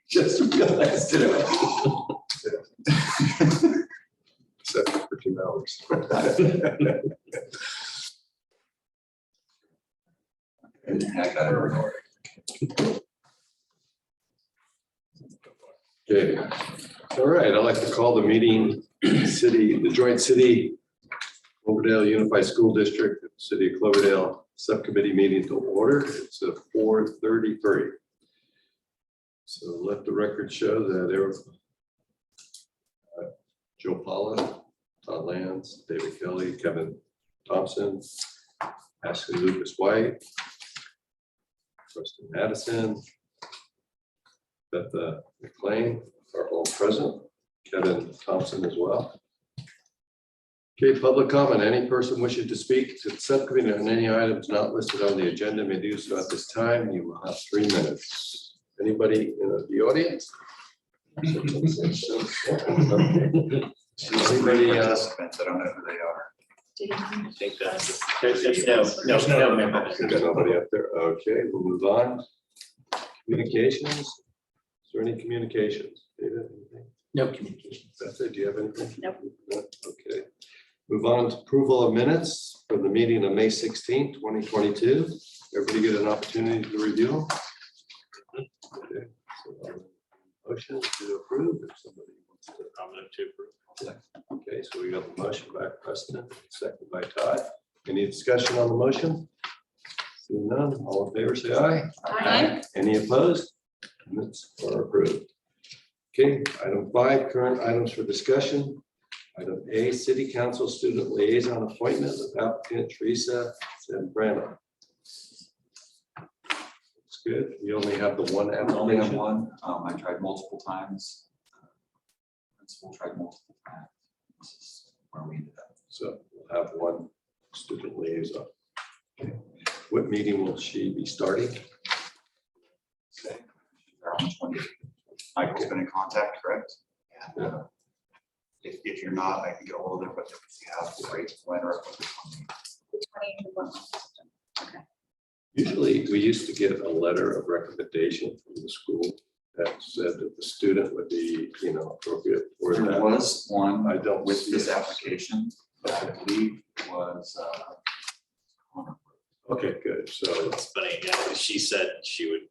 Just realized it. Set for 2 hours. Okay. All right. I'd like to call the meeting, the Joint City Cloverdale Unified School District, City of Cloverdale Subcommittee meeting to order. It's at 4:33. So let the record show that Joe Paula, Todd Lance, David Kelly, Kevin Thompson, Ashley Lucas White, Preston Madison, Beth McLean are all present, Kevin Thompson as well. Okay, public comment. Any person wishing to speak to the subcommittee on any items not listed on the agenda may do so at this time. You will have 3 minutes. Anybody in the audience? Anybody? I don't know who they are. I think there's no member. There's nobody up there. Okay, we'll move on. Communications. Is there any communications? David, anything? No communication. That's it. Do you have anything? Nope. No? Okay. Move on to approval of minutes from the meeting of May 16th, 2022. Everybody get an opportunity to review them? Okay. So, motion to approve if somebody wants to. I'm going to approve. Okay, so we got the motion by Preston, second by Todd. Any discussion on the motion? Seeing none, all in favor, say aye. Aye. Any opposed? Minutes are approved. Okay, item 5, current items for discussion. Item A, City Council Student Liaison Appointment with applicant Teresa Zambrano. Looks good. We only have the one I only have application. one. I tried multiple times. Principal tried multiple times. This is where we ended up. So we'll have one student liaison. Okay. What meeting will she be starting? Okay. They're on 28. Michael's been in contact, correct? Yeah. If you're not, I can get a hold of them, but if you have, great. Okay. Usually, we used to get a letter of recommendation from the school that said that the student would be, appropriate for There that. was one I don't with see this it. application that I believe was Okay, good. So, It's funny, yeah, she said she would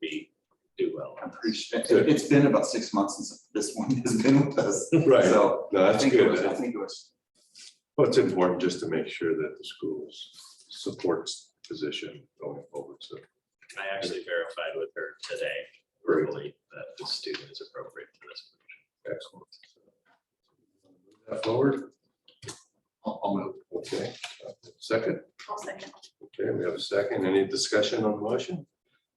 do well. I'm pretty sure it's been about 6 months since this one has been with us. right. So No, I that's think good. I think it was. Well, it's important just to make sure that the school supports position going forward. So, I actually verified with her today verbally that the student is appropriate for this position. excellent. Move that forward. I'll move. Okay. Second. I'll second. Okay, we have a second. Any discussion on the motion?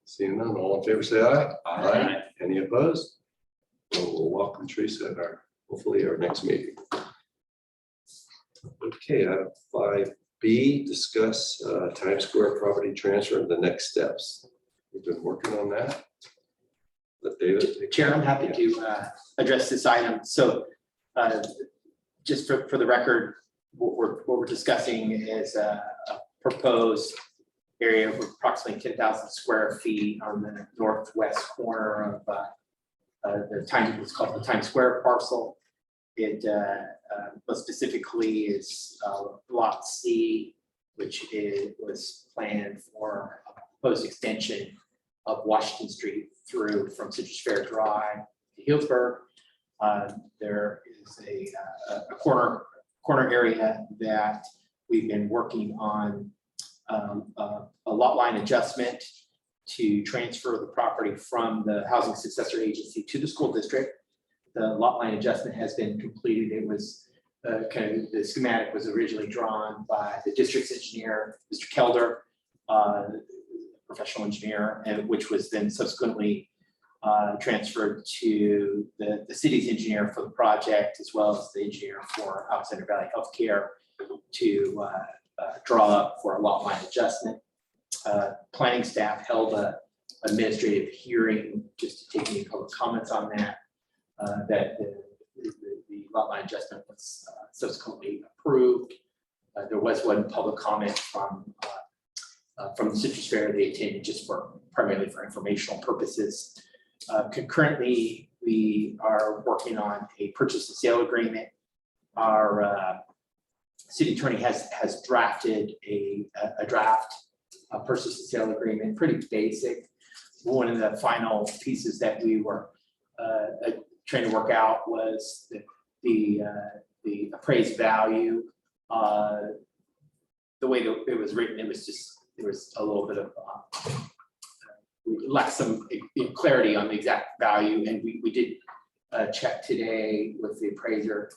Seeing none, all in favor, say aye. Aye. Any opposed? So we'll welcome Teresa at hopefully our next meeting. Okay, item 5B, discuss Times Square property transfer and the next steps. We've been working on that. Let David. Chair, I'm happy to address this item. So just for the record, what we're discussing is a proposed area of approximately 10,000 square feet on the northwest corner of what's called the Times Square parcel. It most specifically is Lot C, which was planned for a proposed extension of Washington Street through from Citrus Fair Drive to Hillsborough. There is a corner area that we've been working on a lot line adjustment to transfer the property from the Housing Successor Agency to the school district. The lot line adjustment has been completed. It was the schematic was originally drawn by the district's engineer, Mr. Kelder, professional engineer, and which was then subsequently transferred to the city's engineer for the project, as well as the engineer for Alexander Valley Healthcare to draw up for a lot line adjustment. Planning staff held an administrative hearing just to take any public comments on that. That the lot line adjustment was subsequently approved. There was one public comment from from the Citrus Fair. They attended just primarily for informational purposes. Concurrently, we are working on a purchase and sale agreement. Our city attorney has drafted a draft purchase and sale agreement, pretty basic. One of the final pieces that we were trying to work out was the appraised value. The way that it was written, there was a little bit of we lacked some clarity on the exact value, and we did check today with the appraiser.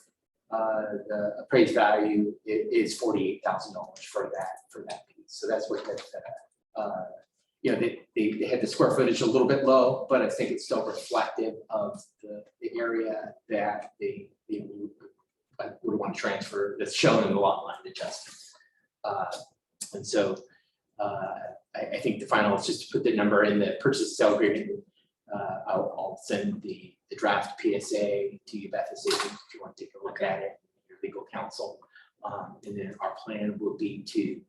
The appraised value is $48,000 for that piece. So that's what you know, they had the square footage a little bit low, but I think it's still reflective of the area that they would want to transfer that's shown in the lot line adjustment. And so I think the final is just to put the number in the purchase and sale agreement. I'll send the draft PSA to you, Beth, if you want to take a look at it, your legal counsel. And then our plan will be to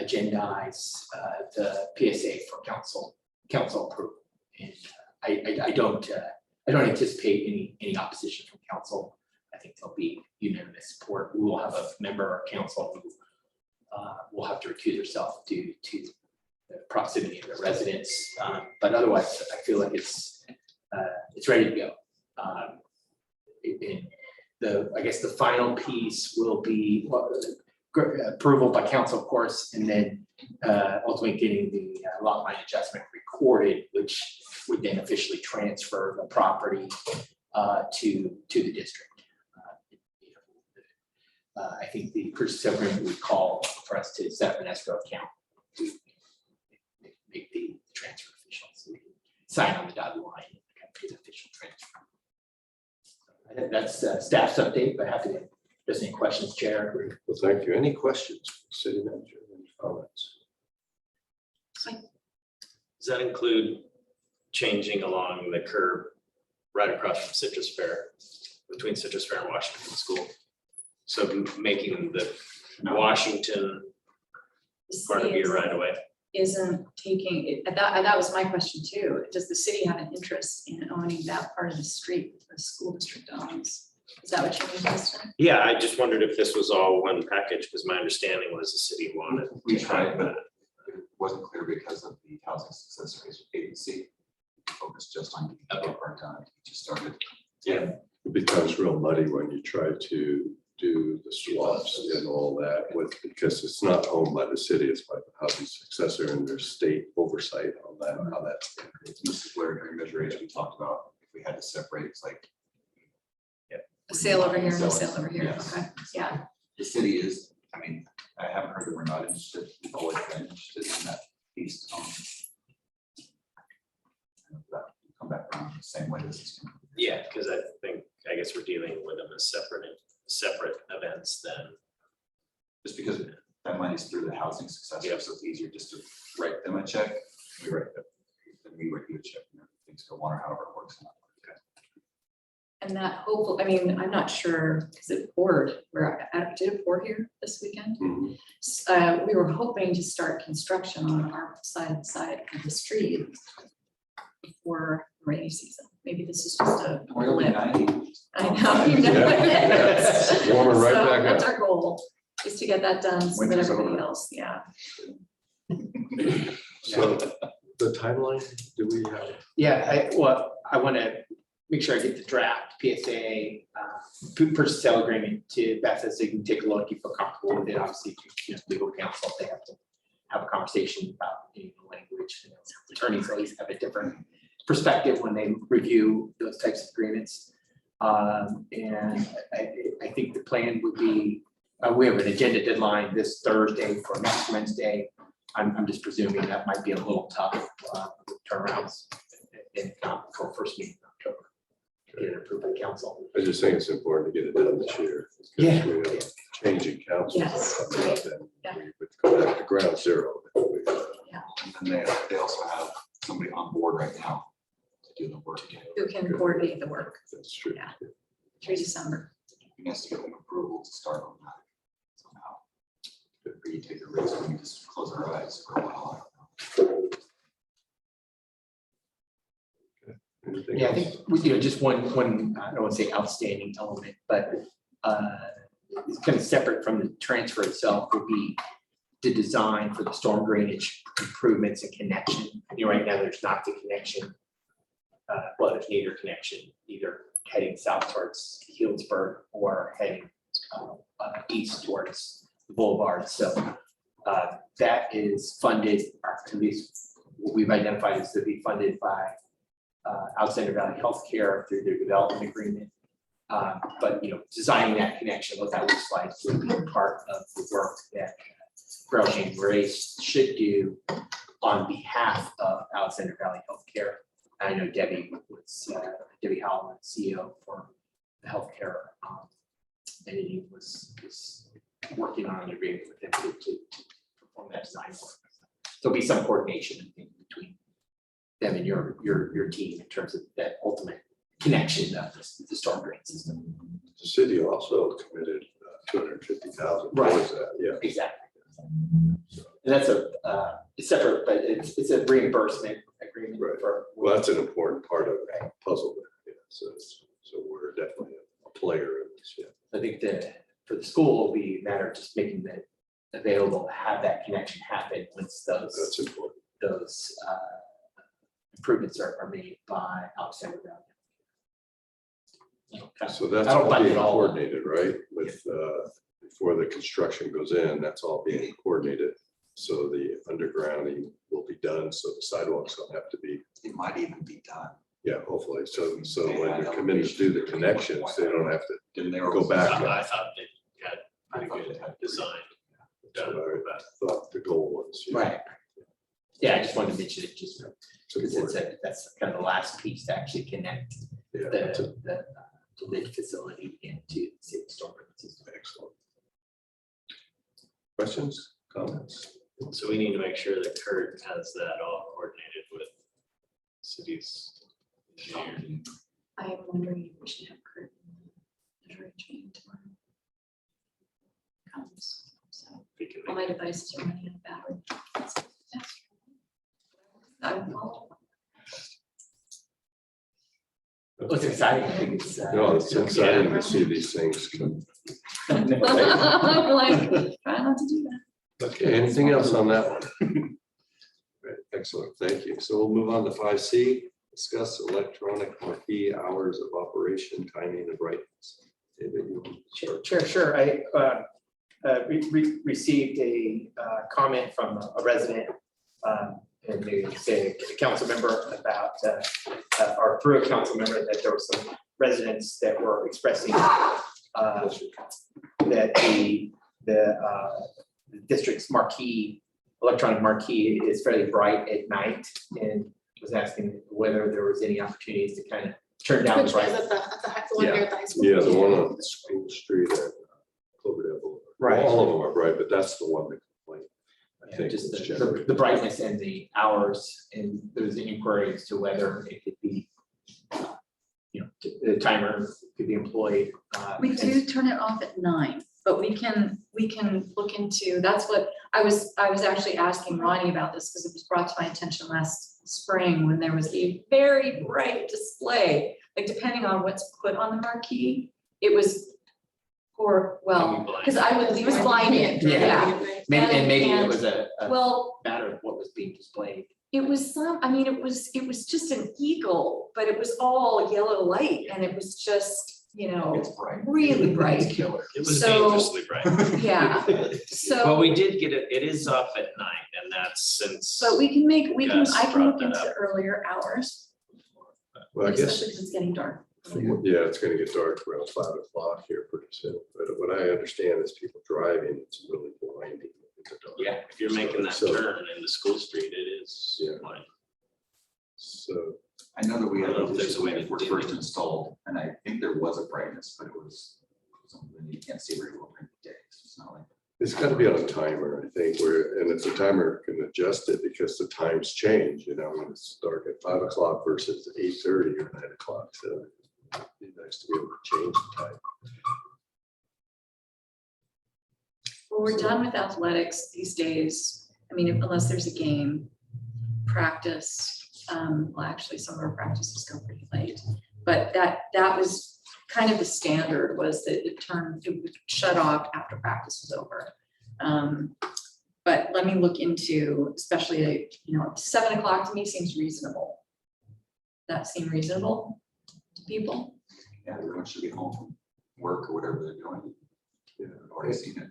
agendize the PSA for council approval. And I don't anticipate any opposition from council. I think there'll be unanimous support. We will have a member of council who will have to recuse herself due to the proximity of the residents. But otherwise, I feel like it's ready to go. I guess the final piece will be approval by council, of course, and then ultimately getting the lot line adjustment recorded, which would then officially transfer the property to the district. I think the purchase agreement would call for us to set up an escrow account to make the transfer official, so we can sign on the dotted line and get the official transfer. I think that's staff's update, but happy to address any questions, Chair. Well, thank you. Any questions, city manager, any comments? Does that include changing along the curb right across from Citrus Fair, between Citrus Fair and Washington School? So making the Washington part of your right away? Isn't taking it, that was my question too. Does the city have an interest in owning that part of the street that the school district owns? Is that what you're interested in? Yeah, I just wondered if this was all one package, because my understanding was the city wanted. We to tried, have but that. it wasn't clear because of the housing success agency. Focused just on getting the part done. It just started. Yeah. It becomes real muddy when you try to do the swaps and all that because it's not owned by the city, it's by the housing successor and there's state oversight on that, how that's. This is where during Measure H we talked about if we had to separate, it's like. A sale over here and a Sell it. sale over here. Yes. Okay, yeah. The city is, I mean, I haven't heard that we're not interested, we've always been interested in that piece. Come back around the same way this is. Yeah, because I guess we're dealing with them as separate events then. Just because that money's through the housing successor, so it's easier just to write them a check. We write them, then we write you a check, and things go on or however it works. And that hopefully, I mean, I'm not sure, because it poured, did it pour here this weekend? Mhm. We were hoping to start construction on our side of the street before rainy season. Maybe this is just a blip. I know, you know what it is. Warming right So back that's up. our goal, is to get that done so that Winter's everybody over. else, yeah. So the timeline, do we have? Yeah, I want to make sure I get the draft PSA, purchase sale agreement to Beth, so you can take a look, you feel comfortable with it. Obviously, legal counsel, they have to have a conversation about the language. You know, attorneys always have a different perspective when they review those types of agreements. And I think the plan would be, we have an agenda deadline this Thursday for next Wednesday. I'm just presuming that might be a little tough turnarounds, if not for first meeting in October. Get it approved by council. I just think it's important to get it done this year. because Yeah. we have a Change in council. Yes, right. Yeah. We would go back to ground zero. And then they also have somebody on board right now to do the work. Who can coordinate the work That's true. Yeah. through December. We have to get them approval to start on that somehow. or you take a risk and you just close our eyes for a while. Anything Yeah, I else? think, just one, I don't want to say outstanding element, but it's kind of separate from the transfer itself would be the design for the storm drainage improvements and connection. Right now, there's not the connection. Well, there's neither connection, either heading south towards Hillsborough or heading east towards the boulevard. So that is funded, or at least what we've identified is to be funded by Alexander Valley Healthcare through their development agreement. But designing that connection, what that looks like would be part of the work that Berlin Grace should do on behalf of Alexander Valley Healthcare. I know Debbie was Debbie Howland, CEO for the healthcare entity, was working on an agreement with them to perform that design work. There'll be some coordination, I think, between them and your team in terms of that ultimate connection of the storm drain system. The city also committed 250,000 Right. towards that, yeah. Exactly. And that's it's separate, but it's a reimbursement agreement Right. for. Well, that's an important part of the puzzle there, yeah, so we're definitely a player in this, yeah. I think that for the school, it'll be a matter of just making that available, have that connection happen once That's those important. improvements are made by Alexander Valley. So that's I don't all find being it all- coordinated, right? With, before the construction goes in, that's all being coordinated. So the undergrounding will be done, so the sidewalks don't have to be, It might even be done. yeah, hopefully. So Yeah, when I they know. come in to do the connections, they don't have to, Didn't they? Go back. I thought they had I pretty thought good they had design. that's done, what I but thought the goal was. yeah. Right. Yeah, I just wanted to mention it just It's because important. that's kind of the last piece to actually connect Yeah, that's the lid facility into the city storm drain system. excellent. Questions, comments? So we need to make sure that Kurt has that all coordinated with cities. engineer. I am wondering if we should have Kurt measuring train tomorrow. Comes, so We can all make my devices are running out of battery. I will follow up. What's exciting, I think it's. No, it's exciting to see these things come. I'm like, try not to do that. Okay, anything else on that one? Great, excellent, thank you. So we'll move on to 5C, discuss electronic marquee hours of operation, timing and brightness. David, you want to start? Sure. I received a comment from a resident and they say a council member about, or through a council member, that there were some residents that were expressing that the district's marquee, electronic marquee is fairly bright at night, and was asking whether there was any opportunities to kind of turn down the Which was brightness. at the one here at the high school. Yeah, the one on School Street at Cloverdale Boulevard. Right. All of them are bright, but that's the one that complained. I Yeah, think just was the generally- brightness and the hours, and there was an inquiry as to whether it could be, the timer could be employed. We do turn it off at 9, but we can look into, that's what, I was actually asking Ronnie about this because it was brought to my attention last spring when there was a very bright display, like depending on what's put on the marquee, it was poor, well, because it was blinding, yeah. Maybe, and maybe it And- was a Well, matter of what was being displayed. it was it was just an eagle, but it was all yellow light and it was just, It's bright. really bright. Killer. It was So- dangerously bright. Yeah, so. Well, we did get it is off at 9, and that's since. But I Gus can brought look that into up. earlier hours, Well, I especially guess, because it's getting dark. yeah, it's gonna get dark around 5 o'clock here pretty soon, but what I understand is people driving, it's really blinding. in the dark. Yeah. If you're making that So- turn into School Street, it is. Yeah. blind. So, I know that we I had don't know if those there's issues a way when to it was dim first it. installed, and I think there was a brightness, but it was something you can't see very well during the day. It's not like. it's gotta be on a timer, I think, and if the timer can adjust it because the times change, when it's dark at 5 o'clock versus 8:30 or 9 o'clock, so it'd be nice to be able to change the time. Well, we're done with athletics these days. I mean, unless there's a game, practice, well, actually, some of our practices go pretty late. But that was kind of the standard, was that it would shut off after practice was over. But let me look into, especially, 7 o'clock to me seems reasonable. That seem reasonable to people? Yeah, everyone should be home from work or whatever they're doing. Yeah. I've already seen it.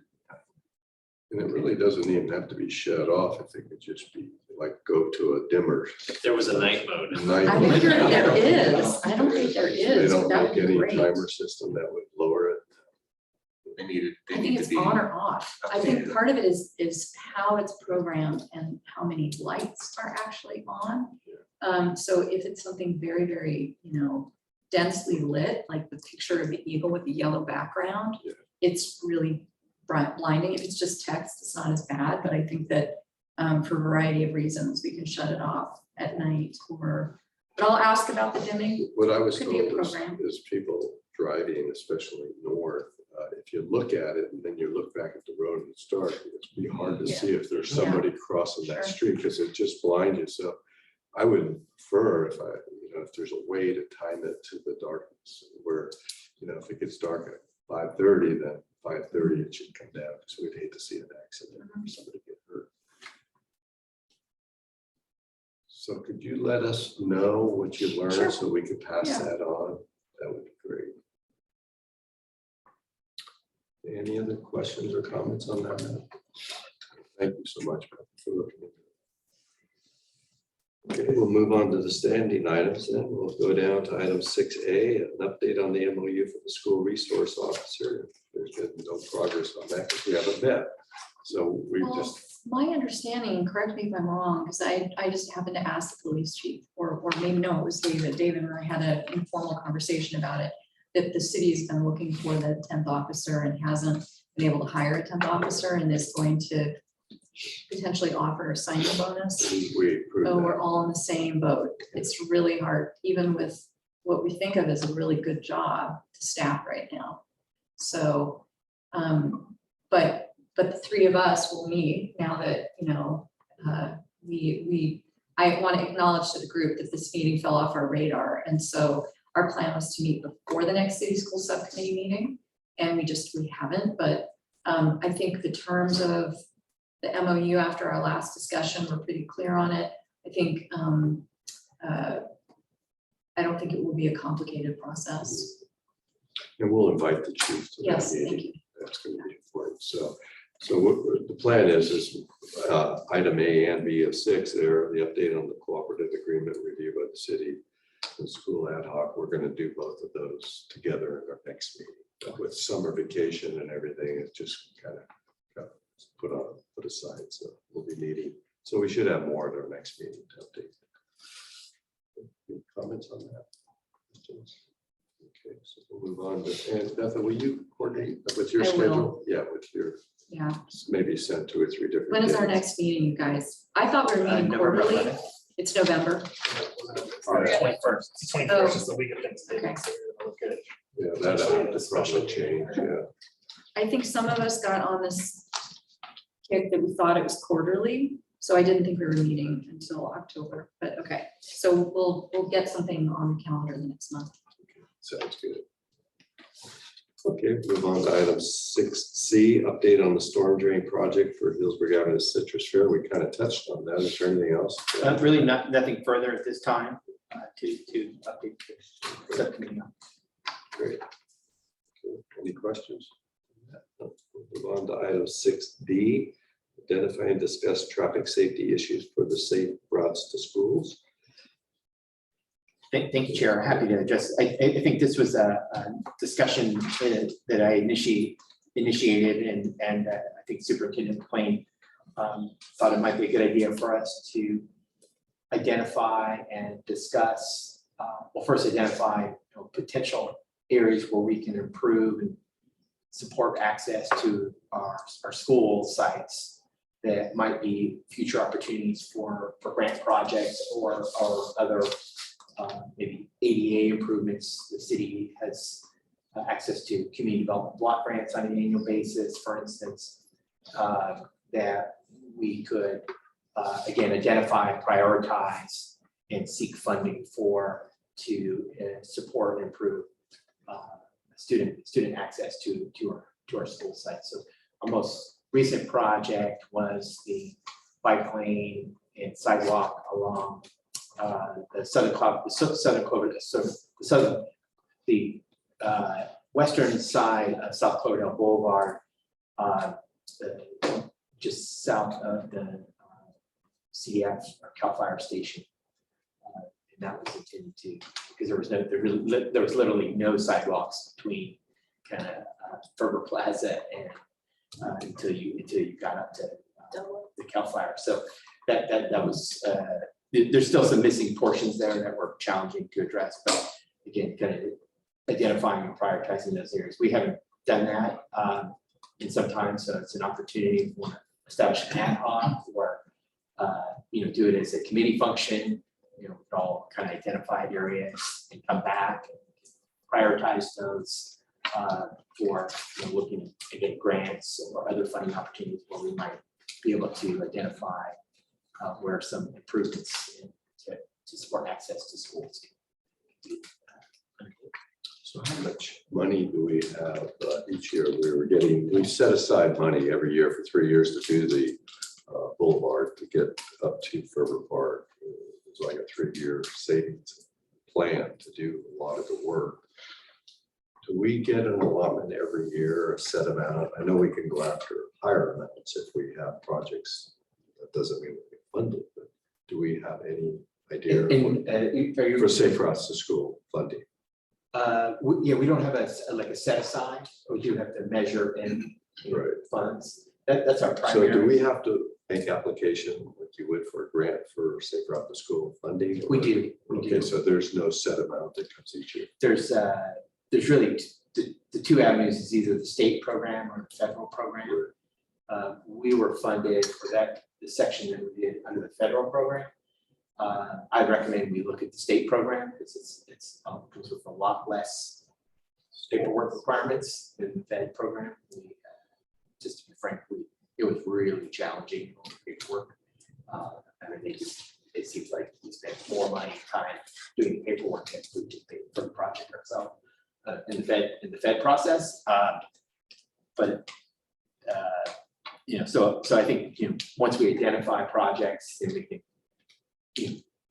And it really doesn't even have to be shut off. I think it just be like go to a dimmer. There was a night mode. night I mode. think there is. I don't think there They is. don't That would make be any great. timer system that would lower it. They needed, I they think need to it's be. on or off. I think updated. part of it is how it's programmed and how many lights are actually on. So if it's something very, very, densely lit, like the picture of the eagle with the yellow background, Yeah. it's really blinding. If it's just text, it's not as bad, but I think that for a variety of reasons, we can shut it off at night but I'll ask about the dimming. What I was Could be a told program. is people driving, especially north, if you look at it and then you look back at the road and it's dark, it's be hard to Yeah. see if there's Yeah. somebody crossing that Sure. street because it just blinds you. So I would prefer if there's a way to time it to the darkness where, if it gets dark at 5:30, then 5:30 it should come down because we'd hate to see an accident or somebody get hurt. So could you let us know what you Sure. learned so we could pass Yeah. that on? That would be great. Any other questions or comments on that? Thank you so much for looking at it. Okay, we'll move on to the standing items then. We'll go down to item 6A, an update on the MOU for the school resource officer. There's been no progress on that because we haven't met. So we Well, just, my understanding, correct me if I'm wrong, because I just happened to ask the police chief, or maybe no, it was David. David and I had an informal conversation about it, that the city has been looking for the 10th officer and hasn't been able to hire a 10th officer and is going to potentially offer a signing bonus. we approved So we're that. all in the same boat. It's really hard, even with what we think of as a really good job to staff right now. So, but the three of us will meet now that, I want to acknowledge to the group that this meeting fell off our radar. And so our plan was to meet before the next city school subcommittee meeting. And we haven't, but I think the terms of the MOU after our last discussion, we're pretty clear on it. I think, I don't think it will be a complicated process. And we'll invite the chief to that Yes, meeting. thank you. That's going to be important. So what the plan is item A and B of 6 there, the update on the cooperative agreement review by the city and school ad hoc. We're going to do both of those together in our next meeting. But with summer vacation and everything, it's just kind of put aside. So we'll be meeting. So we should have more at our next meeting to update. Any comments on that? Okay, so we'll move on to, and Beth, will you coordinate with your I will. schedule? Yeah, with your, Yeah. maybe send 2 or 3 different. When is our days. next meeting, you guys? I thought we were meeting November quarterly. 11th. It's November. Yeah. 21st. It's 21st is the week of Thanksgiving. Okay. So we're good. Yeah, that have to probably change, yeah. I think some of us got on this kick that we thought it was quarterly. So I didn't think we were meeting until October, but okay. So we'll get something on the calendar the next month. Sounds good. Okay, move on to item 6C, update on the storm drain project for Hillsborough Avenue Citrus Fair. We kind of touched on that. Is there anything else? Really nothing further at this time to update the subcommittee on. Great. Okay, any questions? We'll move on to item 6D, identify and discuss traffic safety issues for the safe routes to schools. Thank you, Chair. Happy to address. I think this was a discussion that I initiated and I think Superintendent McLean thought it might be a good idea for us to identify and discuss. Well, first identify potential areas where we can improve and support access to our school sites that might be future opportunities for grant projects or other maybe ADA improvements. The city has access to community development block grants on an annual basis, for instance. that we could, again, identify, prioritize, and seek funding for to support and improve student access to our school site. So our most recent project was the bike lane and sidewalk along the western side of South Cloverdale Boulevard, just south of the CDF or Cal Fire Station. And that was intended to, because there was literally no sidewalks between kind of Ferber Plaza and until you got up to the Cal Fire. So that was there's still some missing portions there that were challenging to address, but again, kind of identifying and prioritizing those areas. We haven't done that in some time, so it's an opportunity for establish an ad hoc or do it as a committee function. All kind of identify areas and come back and prioritize those for looking to get grants or other funding opportunities where we might be able to identify where some improvements to support access to schools. So how much money do we have each year? We set aside money every year for 3 years to do the boulevard to get up to Ferber Park. It's like a 3-year savings plan to do a lot of the work. Do we get an allotment every year, a set amount? I know we can go after higher amounts if we have projects. That doesn't mean we fund it, but do we have any idea for us, the school funding? We don't have a set aside. We do have to measure in funds. That's our primary. So do we have to make application like you would for a grant for say throughout the school funding? We do. Okay, so there's no set amount that comes each year. There's really the two avenues is either the state program or the federal program. We were funded for the section that we did under the federal program. I recommend we look at the state program because it comes with a lot less paperwork requirements than the Fed program. Just to be frank, it was really challenging on the paperwork. It seems like we spent more money and time doing the paperwork than we did for the project ourselves in the Fed process. So I think once we identify projects, then we can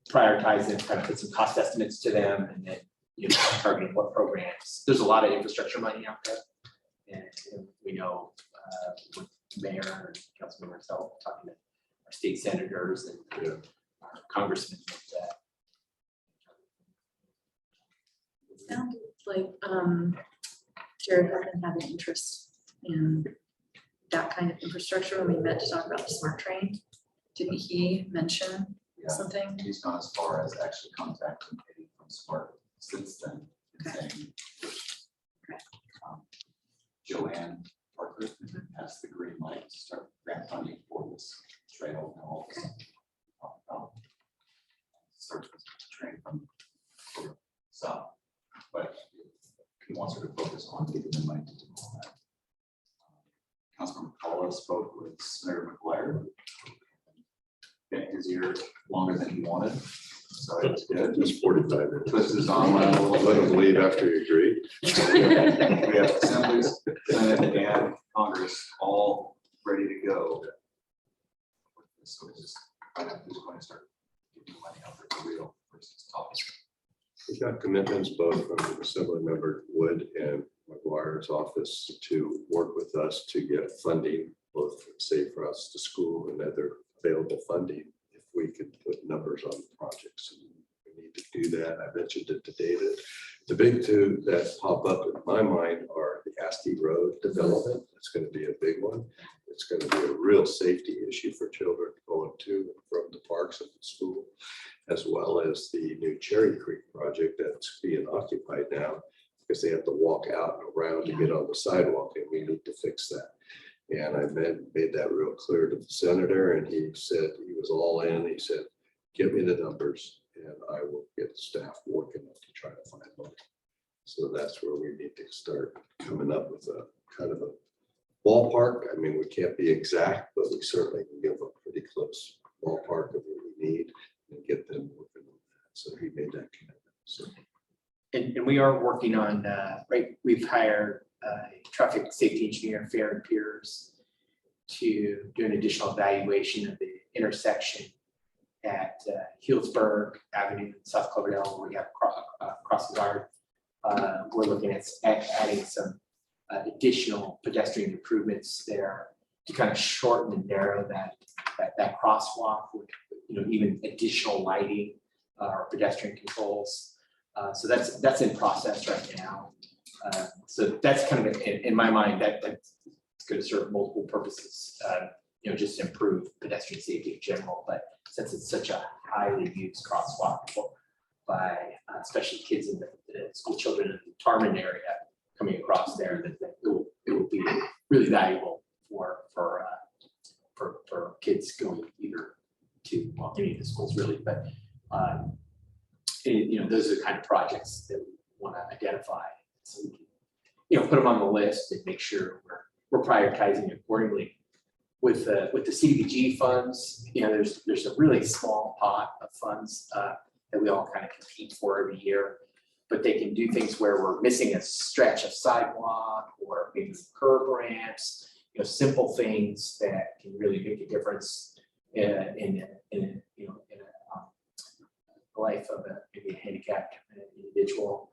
prioritize them, kind of put some cost estimates to them, and then targeting what programs. There's a lot of infrastructure money out there, and we know with the mayor and council members talking to our state senators and our congressmen that It sounded like Jared had an interest in that kind of infrastructure when we met to talk about the smart train. Didn't he mention something? He's gone as far as actually contacting Katie from Smart since then. And saying, Joanne Parker has the green light to start grant funding for this trail and all this. Start the train from south, but he wants her to focus on giving them money to do all that. Councilman McCullough spoke with Senator McGuire. Bent his ear longer than he wanted, so it was good. Just 45 minutes. Twisted his arm a little Let bit. them leave after you agree. We have assemblies, Senate, and Congress all ready to go. So it's just find out who's going to start giving money out there for real versus talking. We got commitments both from Assemblymember Wood and McGuire's office to work with us to get funding, both say for us to school and other available funding. If we could put numbers on the projects, we need to do that. I mentioned it to David. The big two that pop up in my mind are the Asti Road development. It's going to be a big one. It's going to be a real safety issue for children going to and from the parks and the school, as well as the new Cherry Creek project that's being occupied now because they have to walk out and around to get on the sidewalk, and we need to fix that. And I made that real clear to the senator, and he said he was all in. He said, give me the numbers and I will get staff working to try to find money. So that's where we need to start coming up with a kind of a ballpark, I mean, we can't be exact, but we certainly can give a pretty close ballpark of what we need and get them working on that. So he made that commitment. So And we are working on, right, we've hired a traffic safety engineer, Fair and Piers, to do an additional evaluation of the intersection at Hillsborough Avenue, in South Cloverdale, where we have crossing guard. We're looking at adding some additional pedestrian improvements there to kind of shorten and narrow that crosswalk with, even additional lighting or pedestrian controls. So that's in process right now. So that's kind of, in my mind, that's going to serve multiple purposes, just to improve pedestrian safety in general. But since it's such a highly used crosswalk by especially kids in the school children in the Tarman area coming across there, that it will be really valuable for kids going either to, well, any of the schools really, but those are the kind of projects that we want to identify. So we can, put them on the list and make sure we're prioritizing accordingly. With the CDBG funds, there's a really small pot of funds that we all kind of compete for every year, but they can do things where we're missing a stretch of sidewalk or maybe some curb ramps, simple things that can really make a difference in the life of maybe a handicapped individual.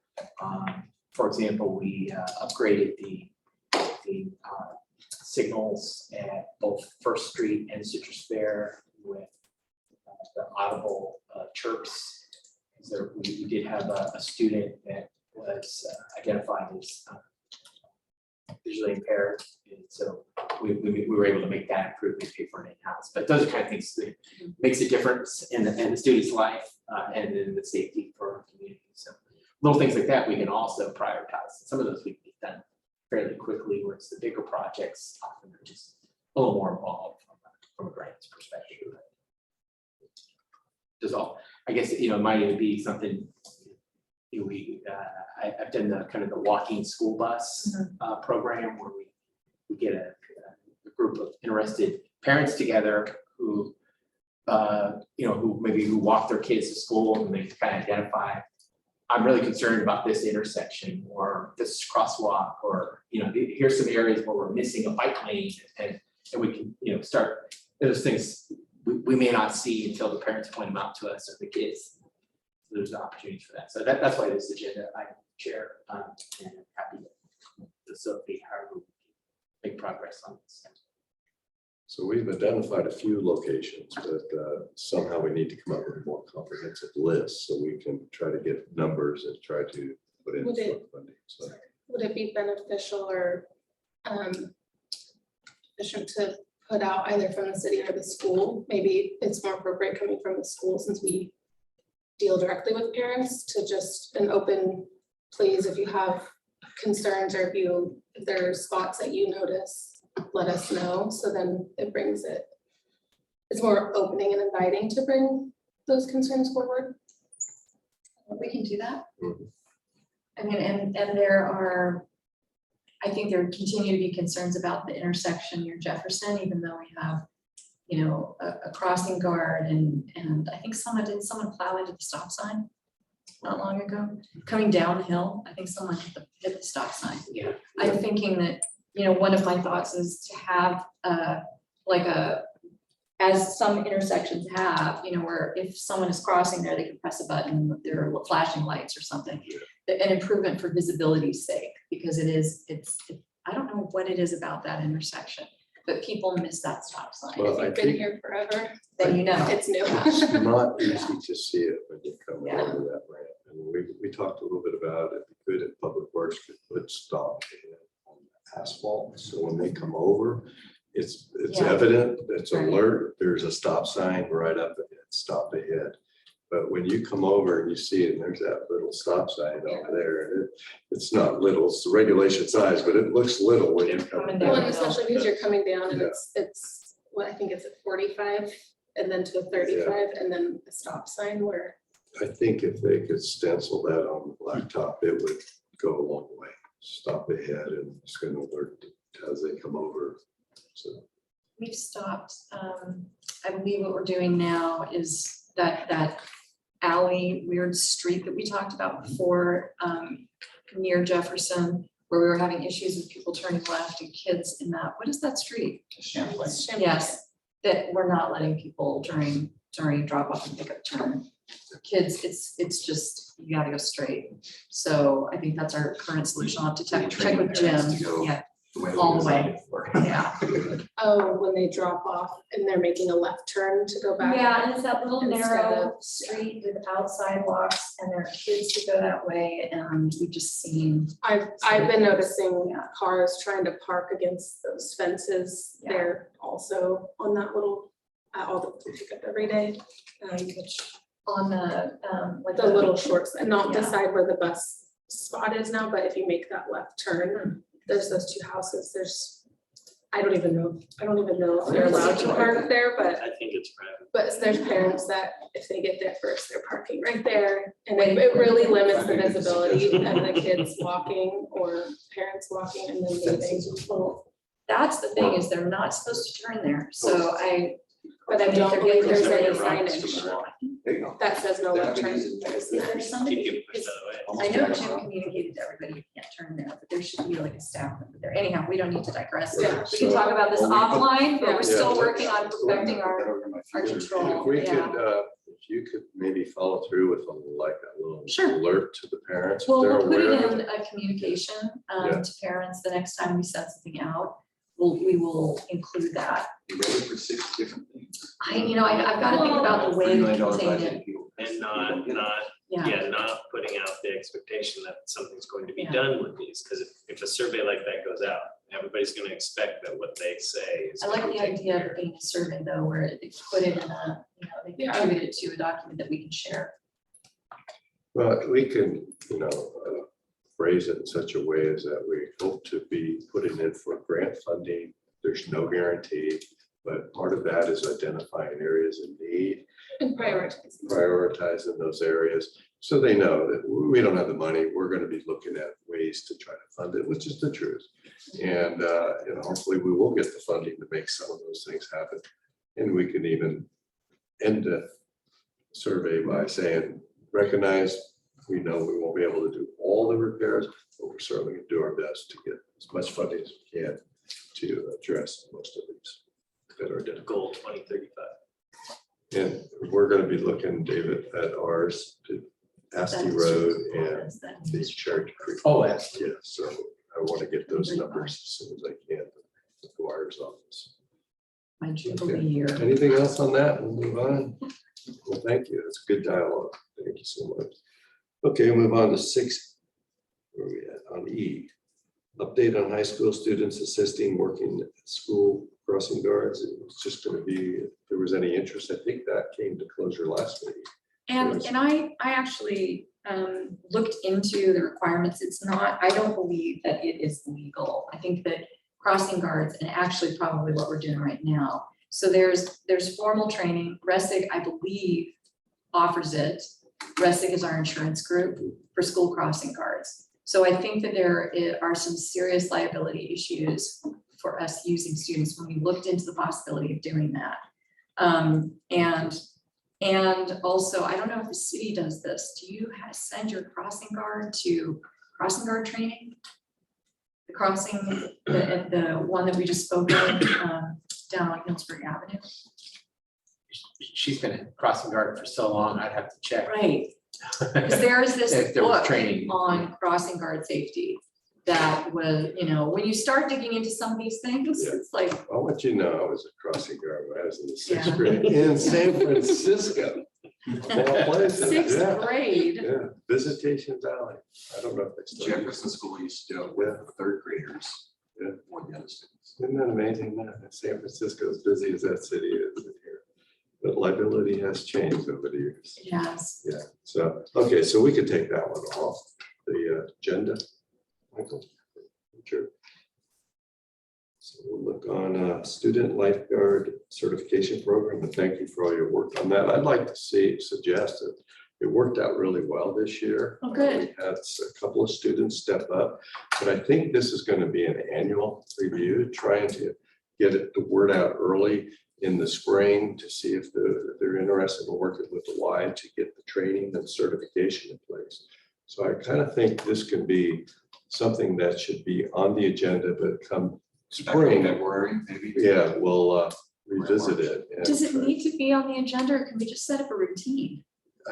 For example, we upgraded the signals at both First Street and Citrus Fair with the audible chirps. We did have a student that was identified as visually impaired, and so we were able to make that improvement, pay for it in-house. But those are kind of things that makes a difference in the student's life and in the safety for our community. So little things like that we can also prioritize. Some of those we can get done fairly quickly, where it's the bigger projects often are just a little more involved from a grants perspective. Just all, I guess, it might even be something I've done the kind of the walking school bus program where we get a group of interested parents together who who walk their kids to school, and they kind of identify, I'm really concerned about this intersection or this crosswalk, or here's some areas where we're missing a bike lane, and we can start those things we may not see until the parents point them out to us or the kids. So there's opportunities for that. So that's why this agenda I chair, and I'm happy to facilitate how we make progress on this. So we've identified a few locations, but somehow we need to come up with a more comprehensive list so we can try to get numbers and try to put in some funding. So Would it be beneficial or efficient to put out either from the city or the school? Maybe it's more appropriate coming from the school since we deal directly with parents, to just an open, please, if you have concerns or if there are spots that you notice, let us know. So then it's more opening and inviting to bring those concerns forward. We can do that. Mhm. I mean, and I think there continue to be concerns about the intersection near Jefferson, even though we have, a crossing guard and I think someone plow into the stop sign not long ago. Coming down the hill, I think someone hit the stop sign. Yeah. I'm thinking that, one of my thoughts is to have as some intersections have, where if someone is crossing there, they can press a button, there are flashing lights or something. An improvement for visibility's sake, because I don't know what it is about that intersection, but people miss that stop sign. Well, I I've been think here forever. Then It's new. it's not easy to see it when you come Yeah. over that ramp. And we talked a little bit about if we could, if Public Works could put stop on the asphalt. So when they come over, it's Yeah. evident, it's Right. alert, there's a stop sign right up ahead, stop ahead. But when you come over and you see it, and there's that little stop sign over there, and it's not little, it's the regulation size, but it looks little when you come Coming Well, and down. especially because you're coming down and Yeah. it's what I think it's at 45 and then to 35 and then a stop sign where. I think if they could stencil that on the blacktop, it would go a long way. Stop ahead, and it's going to alert as they come over. So, We've stopped, I believe what we're doing now is that alley, weird street that we talked about before, near Jefferson, where we were having issues with people turning left and kids in that, what is that street? Champlain. Yes, that we're not letting people during drop off and pickup turn. Kids, it's just, you gotta go straight. So I think that's our current solution. I'll have to check with Jim, yeah, all the way. Yeah. Oh, when they drop off and they're making a left turn to go back. Yeah, and it's that little Instead narrow of- street without sidewalks and there are kids that go that way and we've just seen. I've been noticing Yeah. cars trying to park against those fences. Yeah. They're also on that little, all the pick up every day. Which On the, like the little shorts, and not the Yeah. side where the bus spot is now, but if you make that left turn, there's those two houses. I don't even know if they're allowed to park there, but I think it's private. there's parents that if they get there first, they're parking right there. And it really limits the visibility of the kids walking or parents walking and then leaving. That's the thing, is they're not supposed to turn there, so But I if don't they're believe getting there's there, any they're not. signage There you go. that says no left turn. Is there somebody, Keep because pushing I know Jim communicated to everybody you can't turn there, but there should be like a staff member there. Anyhow, we don't need to digress. Yeah. We can talk about this offline, but Yeah. we're still Yeah. working on perfecting our control. if we could, Yeah. if you could maybe follow through with a little Sure. alert to the parents. if Well, they're we'll put it aware of in a communication Yeah. to parents the next time we send something out. We will include that. You ready for 6 different things? I've got to think about the way $3 to million contain budget, it. people- And not, Yeah, not putting out the expectation that something's going to be Yeah. done with these, because if a survey like that goes out, everybody's gonna expect that what they say is. I like gonna the be taken idea care of being a survey though, where they put it in a, they Yeah. contribute it to a document that we can share. But we can, phrase it in such a way as that we hope to be putting in for grant funding. There's no guarantee, but part of that is identifying areas in need, And prioritize. prioritizing those areas. So they know that we don't have the money, we're gonna be looking at ways to try to fund it, which is the truth. And, hopefully we will get the funding to make some of those things happen. And we can even end the survey by saying, recognize, we know we won't be able to do all the repairs, but we're certainly gonna do our best to get as much funding as we can to address most of these that are identified. Goal 2035. And we're gonna be looking, David, at ours to Asti Road and the Cherry Creek. Oh, that's, Yeah, so I want to get those numbers as soon as I can, the Dwyer's office. My Jubilee year. Anything else on that? We'll move on. Well, thank you. It's a good dialogue. Thank you so much. Okay, move on to 6. Where are we at? On E. Update on high school students assisting working at school crossing guards. It's just going to be, if there was any interest, I think that came to closure last meeting. And I actually looked into the requirements. It's not, I don't believe that it is legal. I think that crossing guards, and actually probably what we're doing right now. So there's formal training. RESIG, I believe, offers it. RESIG is our insurance group for school crossing guards. So I think that there are some serious liability issues for us using students when we looked into the possibility of doing that. And also, I don't know if the city does this. Do you send your crossing guard to crossing guard training? The crossing, the one that we just spoke of down on Hillsborough Avenue? she's been a crossing guard for so long, I'd have to check. Right, because there is this If there was book training. on crossing guard safety that was, when you start digging into some of these things, Yeah. it's like, I'll let you know, I was a crossing guard when I was in the Yeah. 6th grade in San Francisco. Of all places. sixth Yeah, grade. yeah, Visitation Valley. I don't know if they still. Jefferson School used to deal with 3rd graders. Yeah. More than the other students. Isn't that amazing, man? San Francisco, as busy as that city is in here. But liability has changed over the years. Yes. Yeah, so, okay, so we could take that one off the agenda. Michael? Sure. So we'll look on student lifeguard certification program, and thank you for all your work on that. I'd like to suggest that it worked out really well this year. Oh, good. We had a couple of students step up, but I think this is going to be an annual review, trying to get the word out early in the spring to see if they're interested in working with the Y to get the training and certification in place. So I kind of think this can be something that should be on the agenda, but come spring, February, maybe. yeah, we'll revisit it. and Does it try- need to be on the agenda or can we just set up a routine?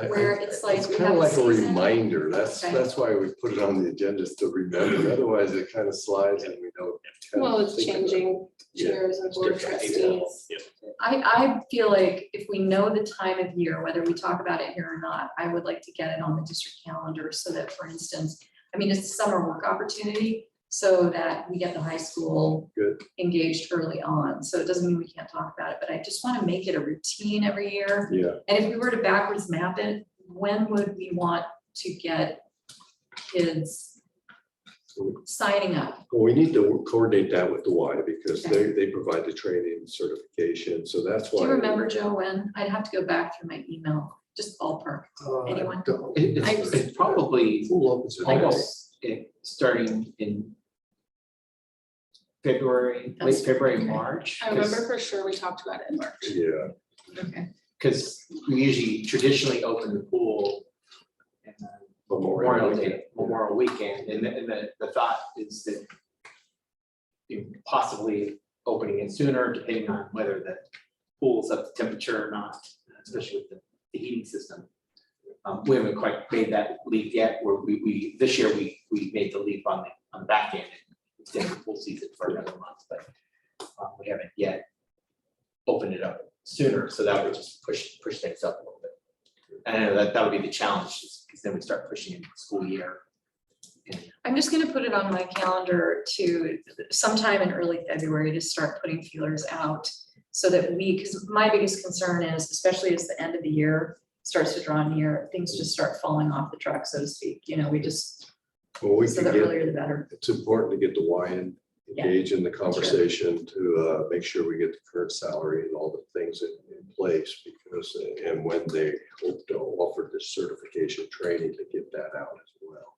where it's like we kind have of a like a season? reminder. That's Okay. that's why we put it on the agenda, is to remember. Otherwise, it kind of slides and we don't. kind of Well, it's think about it. changing Yeah, chairs and it's board different. trustees. I feel like if we know the time of year, whether we talk about it here or not, I would like to get it on the district calendar so that, for instance, I mean, it's a summer work opportunity so that we get the high school Good. engaged early on. So it doesn't mean we can't talk about it, but I just want to make it a routine every year. Yeah, And if we were to backwards map it, when would we want to get kids signing up? well, we need to coordinate that with the Y because they provide the training and certification. So that's Do why. you remember, Joe, when? I'd have to go back through my email, just ballpark. I anyone? don't- It's probably Full opens it. almost starting in February, late That's- February, okay. March. I remember for sure we talked about it in March. Yeah, Okay. Because we usually traditionally open the pool in the Memorial Day, Memorial Weekend, and the thought is that possibly opening it sooner, depending on whether the pool's up to temperature or not, especially with the heating system. We haven't quite made that leap yet, where we this year we made the leap on the back end and extended the pool season for another month, but we haven't yet opened it up sooner, so that would just push things up a little bit. And I know that would be the challenge, because then we start pushing into the school year. I'm just gonna put it on my calendar to sometime in early February to start putting feelers out. So that because my biggest concern is, especially as the end of the year starts to draw near, things just start falling off the truck, so to speak. You know, we just, well, we so can the get, earlier the better. it's important to get the Y engaged in the conversation to make sure we get the current salary and all the things in place, because and when they hope to offer this certification training to get that out as well.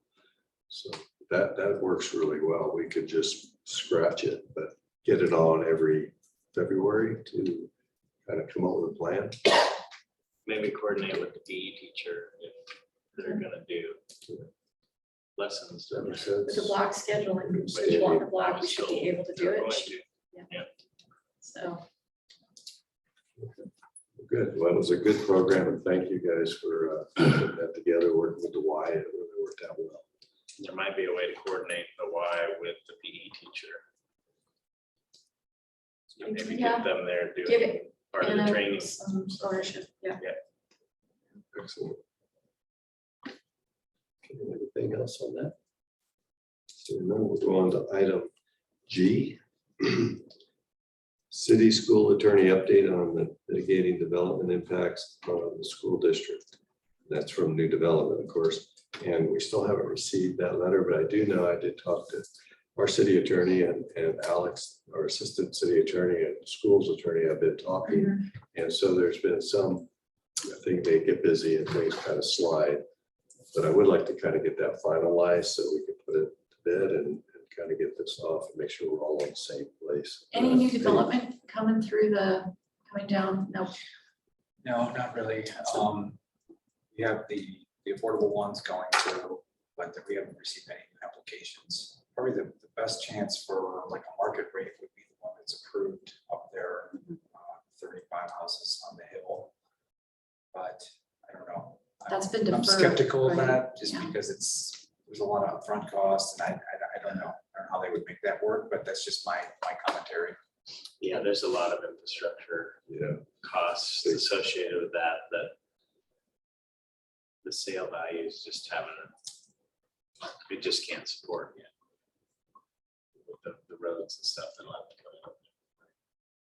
So that works really well. We could just scratch it, but get it on every February to kind of come up with a plan. Maybe coordinate with the PE teacher if they're gonna do lessons. Does that make With the sense? block scheduling, But switch block to block, we should be able to do They're going it. to. So, Good. Well, it was a good program, and thank you guys for putting that together, working with the Y. It really worked out well. There might be a way to coordinate the Y with the PE teacher. Maybe Yeah. get them there Give doing it part of and the a- training. some ownership, yeah. Excellent. Okay, anything else on that? So now we'll go on to item G. City school attorney update on the mitigating development impacts on the school district. That's from new development, of course, and we still haven't received that letter, but I do know I did talk to our city attorney and Alex, our assistant city attorney and schools attorney have been talking. And so there's been some, I think they get busy and things kind of slide. But I would like to kind of get that finalized so we can put it to bed and kind of get this off and make sure we're all in the same place. Any new development coming down? No. No, not really. We have the affordable ones going through, but we haven't received any applications. Probably the best chance for like a market rate would be the one that's approved up there, 35 houses on the hill. But I don't know. That's been I'm deferred, skeptical of right? that just Yeah. because there's a lot of upfront costs and I don't know how they would make that work, but that's just my commentary. Yeah, there's a lot of infrastructure Yeah, costs associated with that the sale values just haven't, it just can't support yet. With the roads and stuff that have to come up.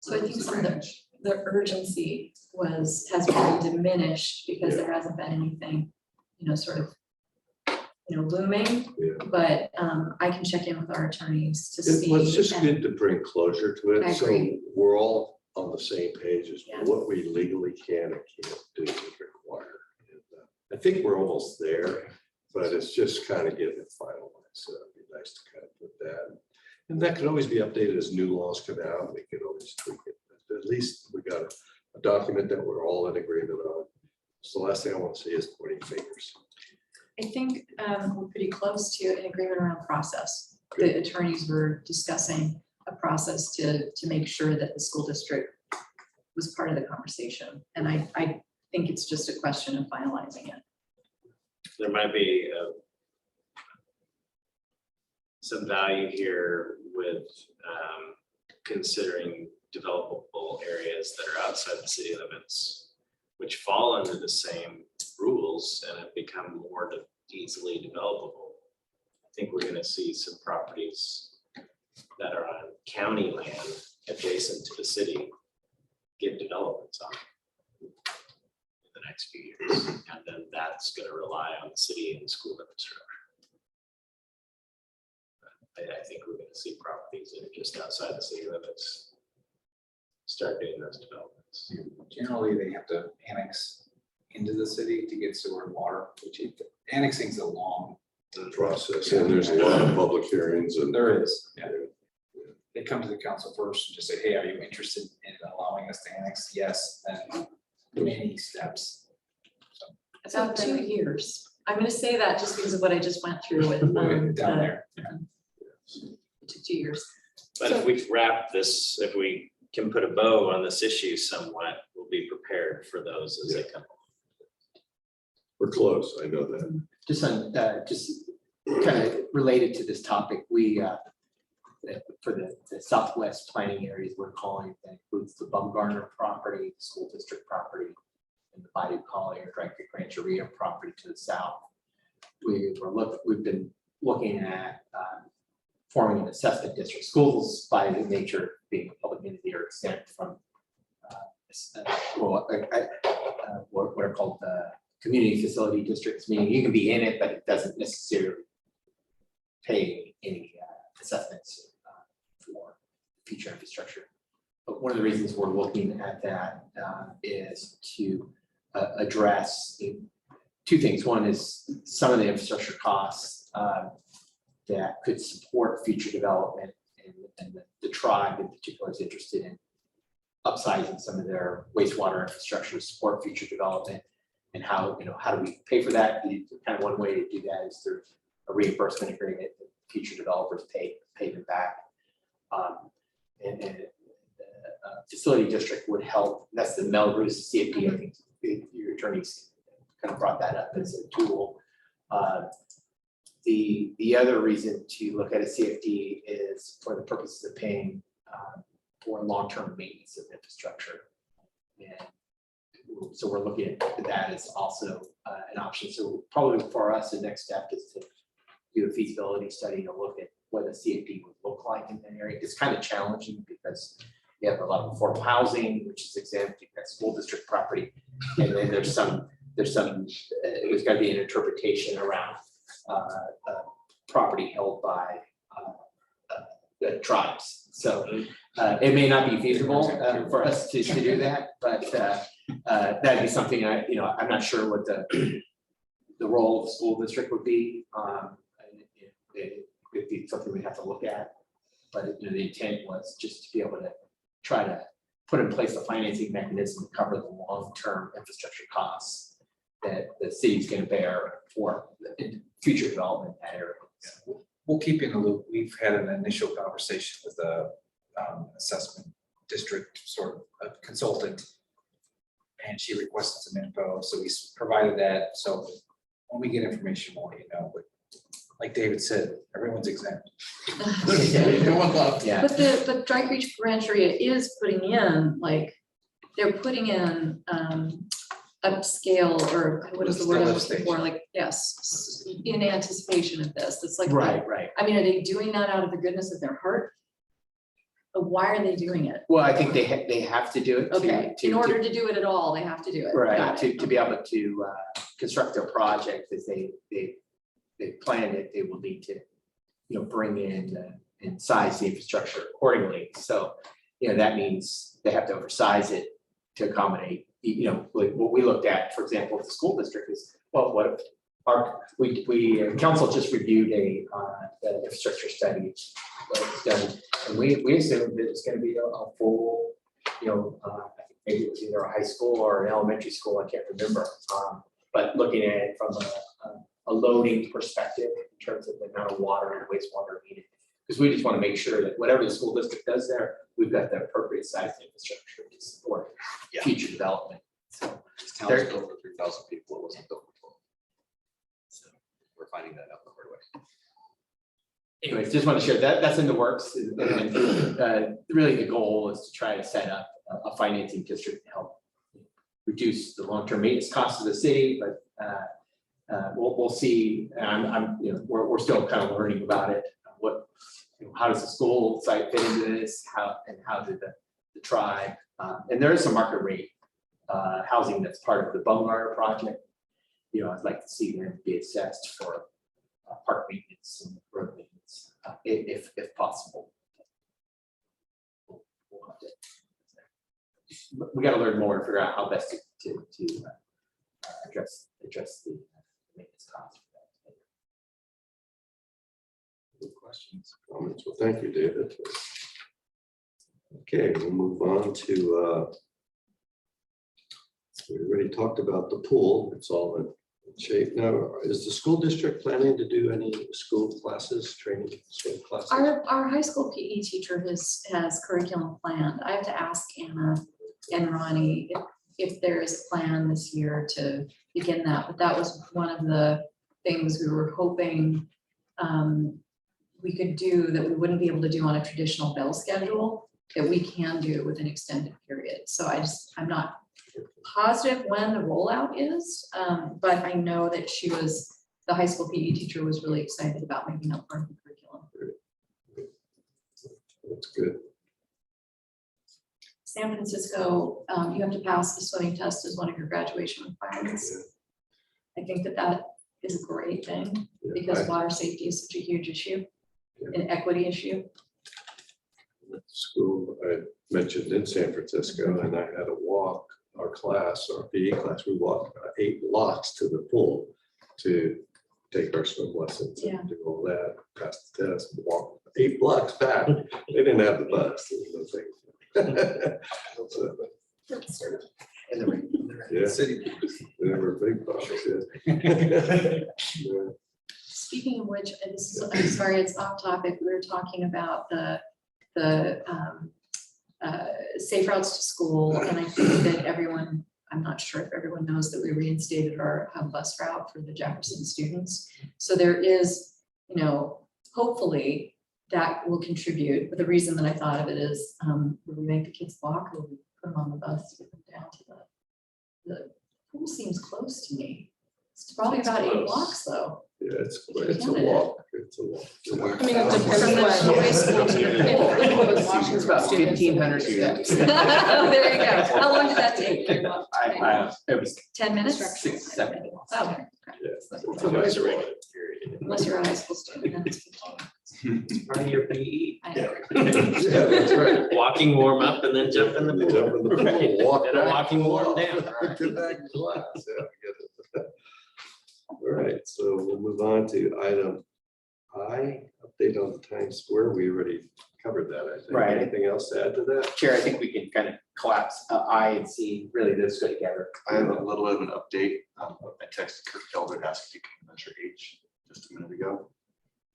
So I think some of the urgency has been diminished because there hasn't been anything, sort of, looming. yeah. But I can check in with our attorneys to see. Well, it's just and- good to bring closure to I it. So agree. we're all on the same page as Yeah. what we legally can and can't do is required. I think we're almost there, but it's just kind of getting it finalized. So it'd be nice to kind of put that. And that could always be updated as new laws come out. We could always tweak it. But at least we got a document that we're all in agreement on. So the last thing I want to see is pointing fingers. I think we're pretty close to an agreement around process. The attorneys were discussing a process to make sure that the school district was part of the conversation. And I think it's just a question of finalizing it. There might be some value here with considering developable areas that are outside the city limits, which fall under the same rules and have become more easily developable. I think we're going to see some properties that are on county land adjacent to the city get developments on in the next few years. And then that's going to rely on the city and school infrastructure. I think we're going to see properties that are just outside the city limits start doing those developments. Generally, they have to annex into the city to get sewer and water, which annexing is a long. Process, and there's a lot of public hearings and There is, yeah. They come to the council first and just say, hey, are you interested in allowing us to annex? Yes, then many steps. About 2 years. I'm gonna say that just because of what I just went through with Down there. It took 2 years. But if we wrap this, if we can put a bow on this issue somewhat, we'll be prepared for those as they come. we're close. I know that. Just on, just kind of related to this topic, we, for the southwest planning areas, we're calling, that includes the Bumgarner property, the school district property, and the Bayou Collier, Dry Creek Rancheria property to the south. We've been looking at forming an assessment district. Schools, by the nature of being a public entity, are exempt from what are called community facility districts, meaning you can be in it, but it doesn't necessarily pay any assessments for future infrastructure. But one of the reasons we're looking at that is to address two things. One is some of the infrastructure costs that could support future development, and the tribe in particular is interested in upsizing some of their wastewater infrastructure to support future development. And how do we pay for that? Kind of one way to do that is through a reimbursement agreement that future developers pay them back. And the facility district would help. That's the Melrose CFP. I think your attorneys kind of brought that up as a tool. The other reason to look at a CFD is for the purposes of paying for long-term maintenance of infrastructure. And so we're looking at that as also an option. So probably for us, the next step is to do a feasibility study to look at what a CFD would look like in that area. It's kind of challenging because you have a lot of affordable housing, which is exempt. You've got school district property, and then there's got to be an interpretation around property held by the tribes. So it may not be feasible for us to do that, but that'd be something I'm not sure what the role of the school district would be. It would be something we'd have to look at, but the intent was just to be able to try to put in place a financing mechanism to cover the long-term infrastructure costs that the city's going to bear for the future development in that area. We'll keep you in the loop. We've had an initial conversation with the assessment district sort of consultant, and she requested some info, so we provided that. So when we get information more, but like David said, everyone's exempt. Yeah. But Dry Creek Rancheria is putting in, they're putting in upscale, or what is the word I'm looking for? Yes, in anticipation of this. It's like, Right. I mean, are they doing that out of the goodness of their heart? But why are they doing it? Well, I think they have to do it. Okay, in order to do it at all, they have to do it. Right, Got it. to be able to construct their project as they plan it, they will need to, bring in and size the infrastructure accordingly. So, that means they have to oversize it to accommodate, like what we looked at, for example, with the school district is, Well, what, council just reviewed the infrastructure study that was done, and we assumed that it's gonna be a full, I think maybe it was either a high school or an elementary school, I can't remember. But looking at it from a loading perspective in terms of the amount of water and wastewater needed. Because we just want to make sure that whatever the school district does there, we've got the appropriate size infrastructure to support future development. So This town was built for 3,000 people, it wasn't built for 12. So we're finding that out the hard way. anyways, just want to share that, that's in the works. And really the goal is to try to set up a financing district to help reduce the long-term maintenance costs of the city, but we'll see. I'm we're still kind of learning about it. What, how does the school site fit into this? How did the tribe? And there is some market rate housing that's part of the Bumgarner project. I'd like to see them be assessed for park maintenance and road maintenance, if possible. We'll have to- We got to learn more and figure out how best to address the maintenance costs. Good questions, comments? Well, thank you, David. Okay, we'll move on to, we already talked about the pool. It's all in shape now. Is the school district planning to do any school classes, training, school classes? Our high school PE teacher has curriculum planned. I have to ask Anna and Ronnie if there is a plan this year to begin that, but that was one of the things we were hoping we could do that we wouldn't be able to do on a traditional bell schedule, that we can do with an extended period. So I'm not positive when the rollout is, but I know that the high school PE teacher was really excited about making that part of the curriculum. That's good. San Francisco, you have to pass the swimming test as one of your graduation requirements. I think that is a great thing Yeah, because water safety is such a huge issue, an equity issue. School I mentioned in San Francisco, and I had to walk our class, our PE class, we walked 8 blocks to the pool to take our swim lessons and do all that, pass the test, walk 8 blocks back. They didn't have the bus, there was no thing. In the rain. Yeah, City. they were big buses. Yeah. Speaking of which, and this is, I'm sorry, it's off topic. We were talking about the safe routes to school, and I think that everyone, I'm not sure if everyone knows that we reinstated our bus route for the Jefferson students. So there is, hopefully that will contribute. But the reason that I thought of it is, will we make the kids walk, or will we put them on the bus to get them down to the pool? Seems close to me. It's probably about 8 blocks though. Yeah, it's a walk. It's a walk. I mean, it depends From the what. high school to the If pool. it was Washington It's about students, 1,500 it's- students. Oh, there you go. How long did that take? It was 10 minutes? 6, 7. Oh, okay. Yeah, it's a nice ride. Unless you're a high school student, then it's 15. Part of your PE. I know. Yeah, that's right. Walking warm up and then jump in the You pool. jump in the pool, walk And a back, walking warm down. Get back to class. Yeah, I get it. All right, so we'll move on to item I, update on the Times Square. We already covered that, I think. Right. Anything else to add to that? Chair, I think we can kind of collapse I and C, really those go together. I have a little bit of an update. I texted Kirk Kelder, asked if he can measure H just a minute ago.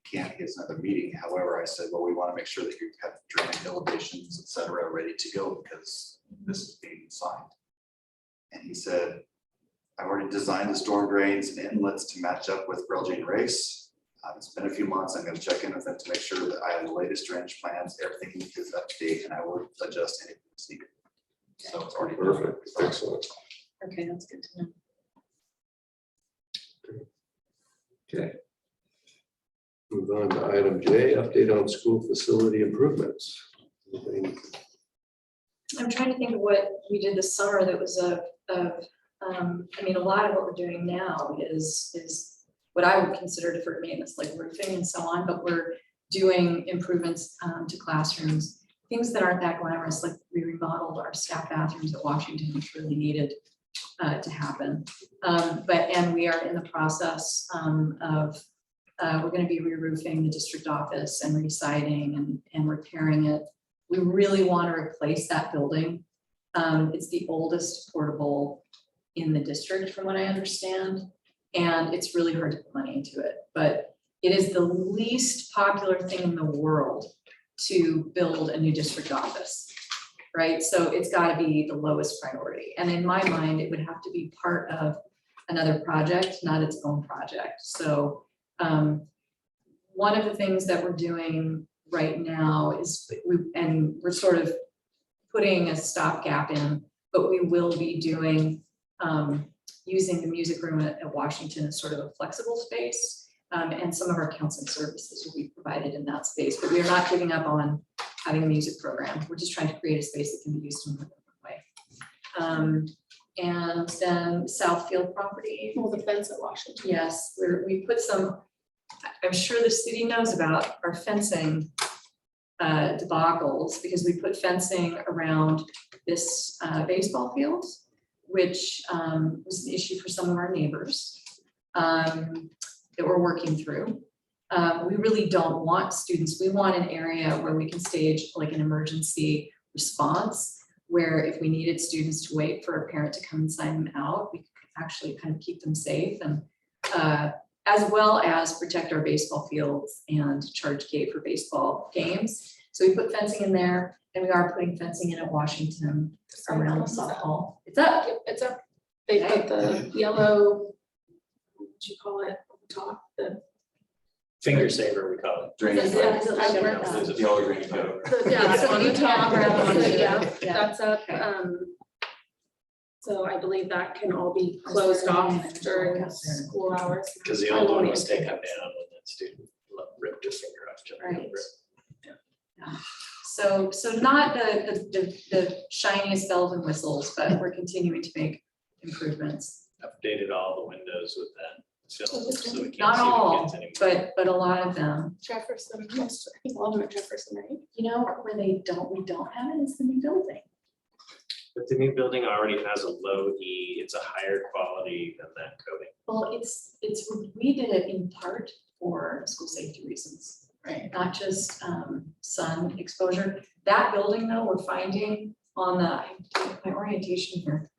Can't, he has another meeting. However, I said, well, we want to make sure that you have drainage elevations, et cetera, ready to go because this is being signed. And he said, I've already designed the storm drains and inlets to match up with Relgene Race. It's been a few months. I'm going to check in with them to make sure that I have the latest drainage plans. Everything is up to date and I will adjust anything that's needed. So it's already Perfect, excellent. Okay, that's good to know. Okay. Move on to item J, update on school facility improvements. Anything? I'm trying to think of what we did this summer that was I mean, a lot of what we're doing now is what I would consider deferred maintenance, like roofing and so on, but we're doing improvements to classrooms, things that aren't that glamorous, like we remodeled our staff bathrooms at Washington, which really needed to happen. And we are in the process of, we're gonna be re-roofing the district office and re-siding and repairing it. We really want to replace that building. It's the oldest portable in the district, from what I understand, and it's really hard to put money into it. But it is the least popular thing in the world to build a new district office, right? So it's got to be the lowest priority. And in my mind, it would have to be part of another project, not its own project. So one of the things that we're doing right now is we're sort of putting a stopgap in, but we will be doing using the music room at Washington as sort of a flexible space. And some of our counseling services will be provided in that space, but we are not giving up on having a music program. We're just trying to create a space that can be used in a different way. And then Southfield property, Well, the fence at Washington. yes, we put some, I'm sure the city knows about our fencing debacles, because we put fencing around this baseball field, which was an issue for some of our neighbors that we're working through. We really don't want students. We want an area where we can stage like an emergency response, where if we needed students to wait for a parent to come and sign them out, we could actually kind of keep them safe, and as well as protect our baseball fields and charge gate for baseball games. So we put fencing in there, and we are putting fencing in at Washington around the softball. It's up. Yep, it's up. They put the yellow, what you call it, on the top, the, Finger saver, we call it. Drainage. Yeah, it's like Yeah, that. there's a yellow drainage pipe. yeah, so on the top, yeah, Yeah. that's up. Okay. So I believe that can all be closed off during school hours. Because the I old one won't was even taken pick down up. when that student ripped her finger off. jumping Right. over it. So not the shiniest bells and whistles, but we're continuing to make improvements. Updated all the windows with that film, so we can't Not see the all, kids anymore. but a lot of them. Jefferson, most, I think all of them at Jefferson, right? You know, where we don't have it is the new building. But the new building already has a low E, it's a higher quality than that coating. Well, we did it in part for school safety reasons, Right. not just sun exposure. That building though, we're finding on my orientation here.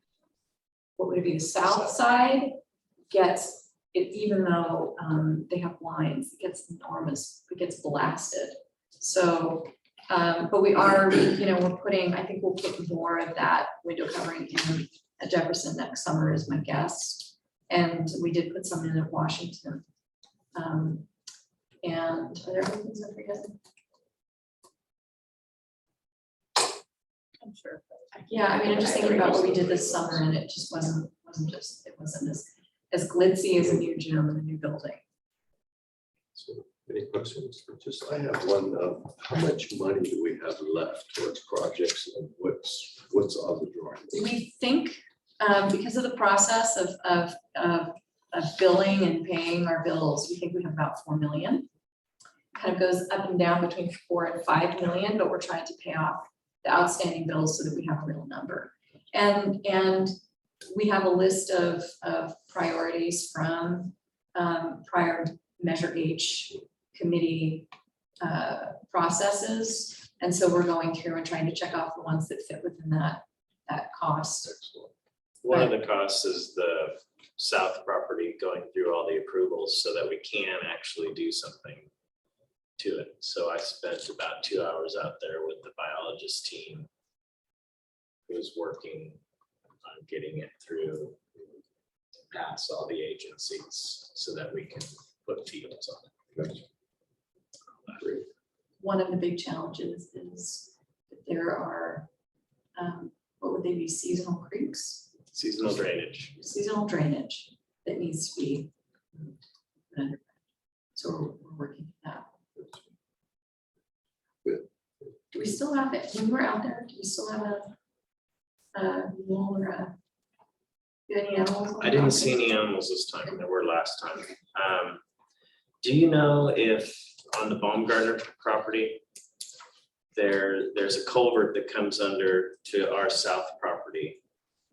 What would it be? The south side gets it, even though they have blinds, it gets enormous, it gets blasted. So, but we are, we're putting, I think we'll put more of that window covering in at Jefferson next summer is my guess. And we did put some in at Washington. And are there other things I'm forgetting? I'm sure. Yeah, I mean, I'm just thinking about what we did this summer, and it just wasn't as glitzy as a new gym and a new building. So, any questions? I have one. How much money do we have left towards projects, and what's on the drawing? We think, because of the process of billing and paying our bills, we think we have about 4 million. Kind of goes up and down between 4 and 5 million, but we're trying to pay off the outstanding bills so that we have a real number. And we have a list of priorities from prior Measure H committee processes. And so we're going through and trying to check off the ones that fit within that cost. One of the costs is the south property going through all the approvals so that we can actually do something to it. So I spent about 2 hours out there with the biologist team who's working on getting it through, pass all the agencies so that we can put fields on it. One of the big challenges is that there are, what would they be, seasonal creeks? Seasonal drainage. Seasonal drainage that needs to be put under. So we're working on that. Do we still have it? When we're out there, do we still have a mule or a, do any animals? on I the didn't see property? any animals this time. There were last time. Do you know if on the Baumgartner property, there's a culvert that comes under to our south property?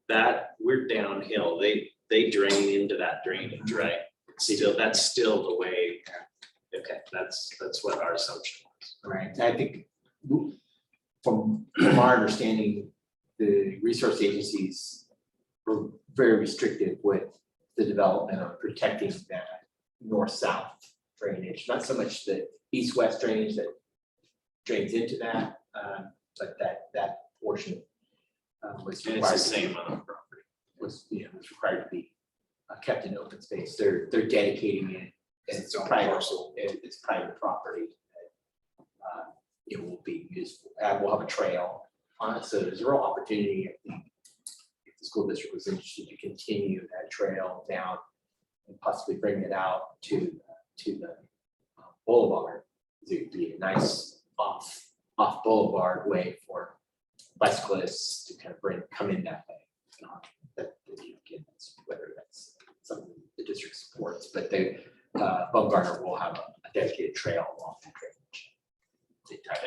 that, we're downhill. They drain into that drainage, right? Still, that's still the way. Okay, that's what our assumption was. Right, and I think from our understanding, the resource agencies were very restrictive with the development of protecting that north-south drainage, not so much the east-west drainage that drains into that, but that portion was And required. it's the to be- same on our property. Was required to be kept in open space. They're dedicating it as Its own private, parcel. it's private property. It will be useful, we'll have a trail on it, so there's a real opportunity, I think, if the school district was interested to continue that trail down and possibly bring it out to the boulevard. It would be a nice off boulevard way for bicyclists to kind of come in that way. Again, whether that's something the district supports, but Baumgartner will have a dedicated trail along that drainage.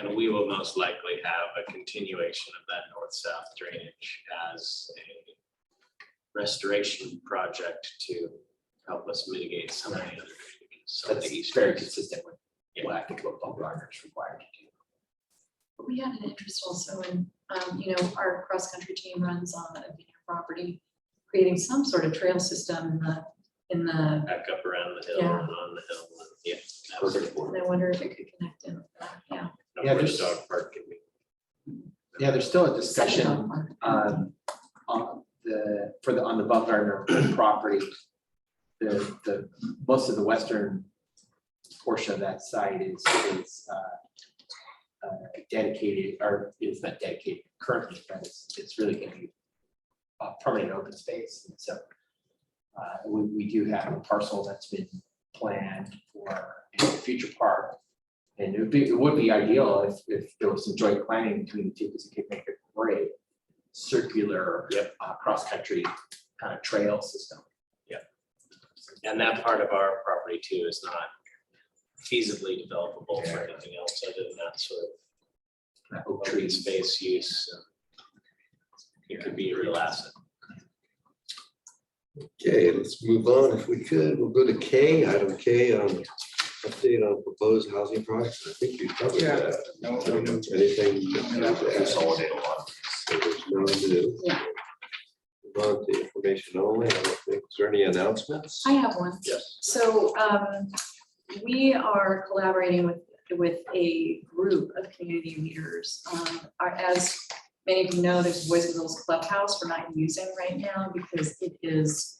And we will most likely have a continuation of that north-south drainage as a restoration project to help us mitigate some of the other drainages. Some of the That's east. very consistent with what I think what Baumgartner is required to do. But we had an interest also in, our cross-country team runs on a vineyard property, creating some sort of trail system in the, Back up around the hill Yeah. and on the hill. And yeah. that was Perfect. and I wonder if it could connect in with that, yeah. no Yeah, worse there's- dog park can be. Yeah, there's still a Second discussion dog park. on the Baumgartner property. The most of the western portion of that site is dedicated, or it's not dedicated currently, but it's really going to be permanent open space. And so we do have a parcel that's been planned for a future park. And it would be ideal if there was some joint planning between the two, because it could make a great circular cross-country kind of trail system. And that part of our property too is not feasibly developable for anything else other than that sort of Oak open trees. space use. It could be a real asset. Okay, let's move on if we could. We'll go to K, item K on update on proposed housing projects. I think you covered Yeah. that. No, Anything? Consolidate a lot. So there's no new. Yeah. Move on to information only. I don't think, is there any announcements? I have one. Yes. So we are collaborating with a group of community leaders. As many of you know, there's a Boys and Girls Clubhouse we're not using right now because it is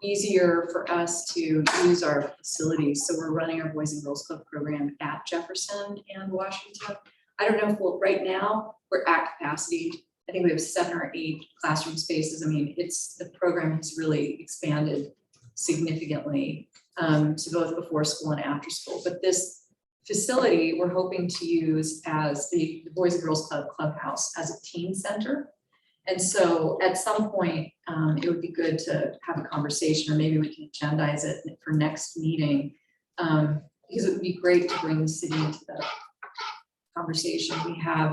easier for us to use our facilities. So we're running our Boys and Girls Club program at Jefferson and Washington. I don't know if right now we're at capacity. I think we have 7 or 8 classroom spaces. I mean, the program has really expanded significantly to both before school and after school. But this facility, we're hoping to use as the Boys and Girls Club Clubhouse as a teen center. And so at some point, it would be good to have a conversation, or maybe we can agendize it for next meeting. Because it would be great to bring the city into the conversation. We have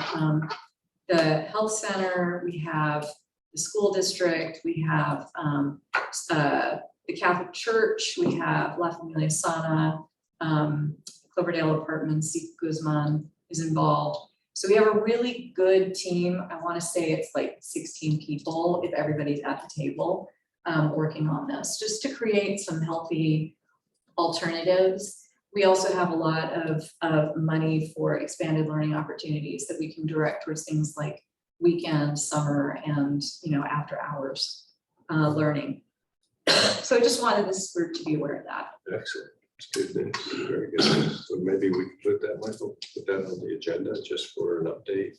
the health center, we have the school district, we have the Catholic Church, we have La Familia Sana, Cloverdale Apartments, Steve Guzman is involved. So we have a really good team. I want to say it's like 16 people, if everybody's at the table, working on this, just to create some healthy alternatives. We also have a lot of money for expanded learning opportunities that we can direct towards things like weekend, summer, and after hours learning. So I just wanted this group to be aware of that. Excellent. It's good news. Very good news. So maybe we can put that, Michael, put that on the agenda just for an update.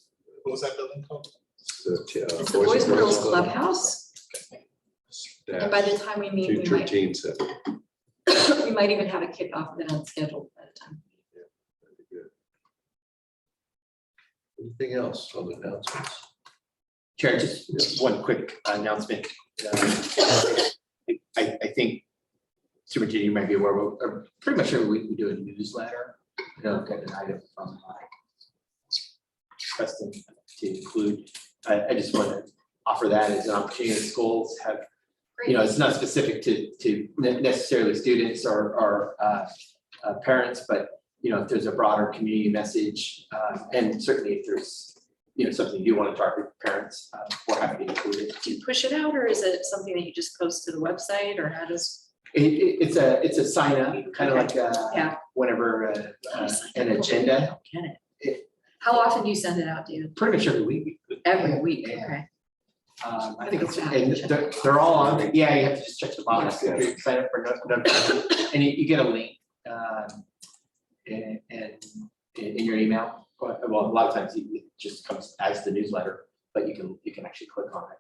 What was that building called? It's the Boys and Girls Clubhouse, and by the time we meet, we Future might, teen center. we might even have a kickoff event scheduled by the time. That'd be good. Anything else on the announcements? Chair, just one quick announcement. I think Superintendent, you might be aware, pretty much every week we do a newsletter. I've got an item from my Preston to include. I just want to offer that as an opportunity. Schools have, you know, it's not specific to necessarily students or parents, but, you know, if there's a broader community message, and certainly if there's, you know, something you want to target parents, we're happy to include it. Do you push it out, or is it something that you just post to the website, or how does? It's a sign up, kind of like Yeah. whenever How does it an go? I agenda, don't get it. How often do you send it out, David? pretty much every week. Every week, Yeah. okay. I think it's, and they're all on, there. Yeah, you have to just check the box, Yeah. sign up for notification, and you get a link, and in your email. Well, a lot of times it just comes as the newsletter, but you can actually click on it.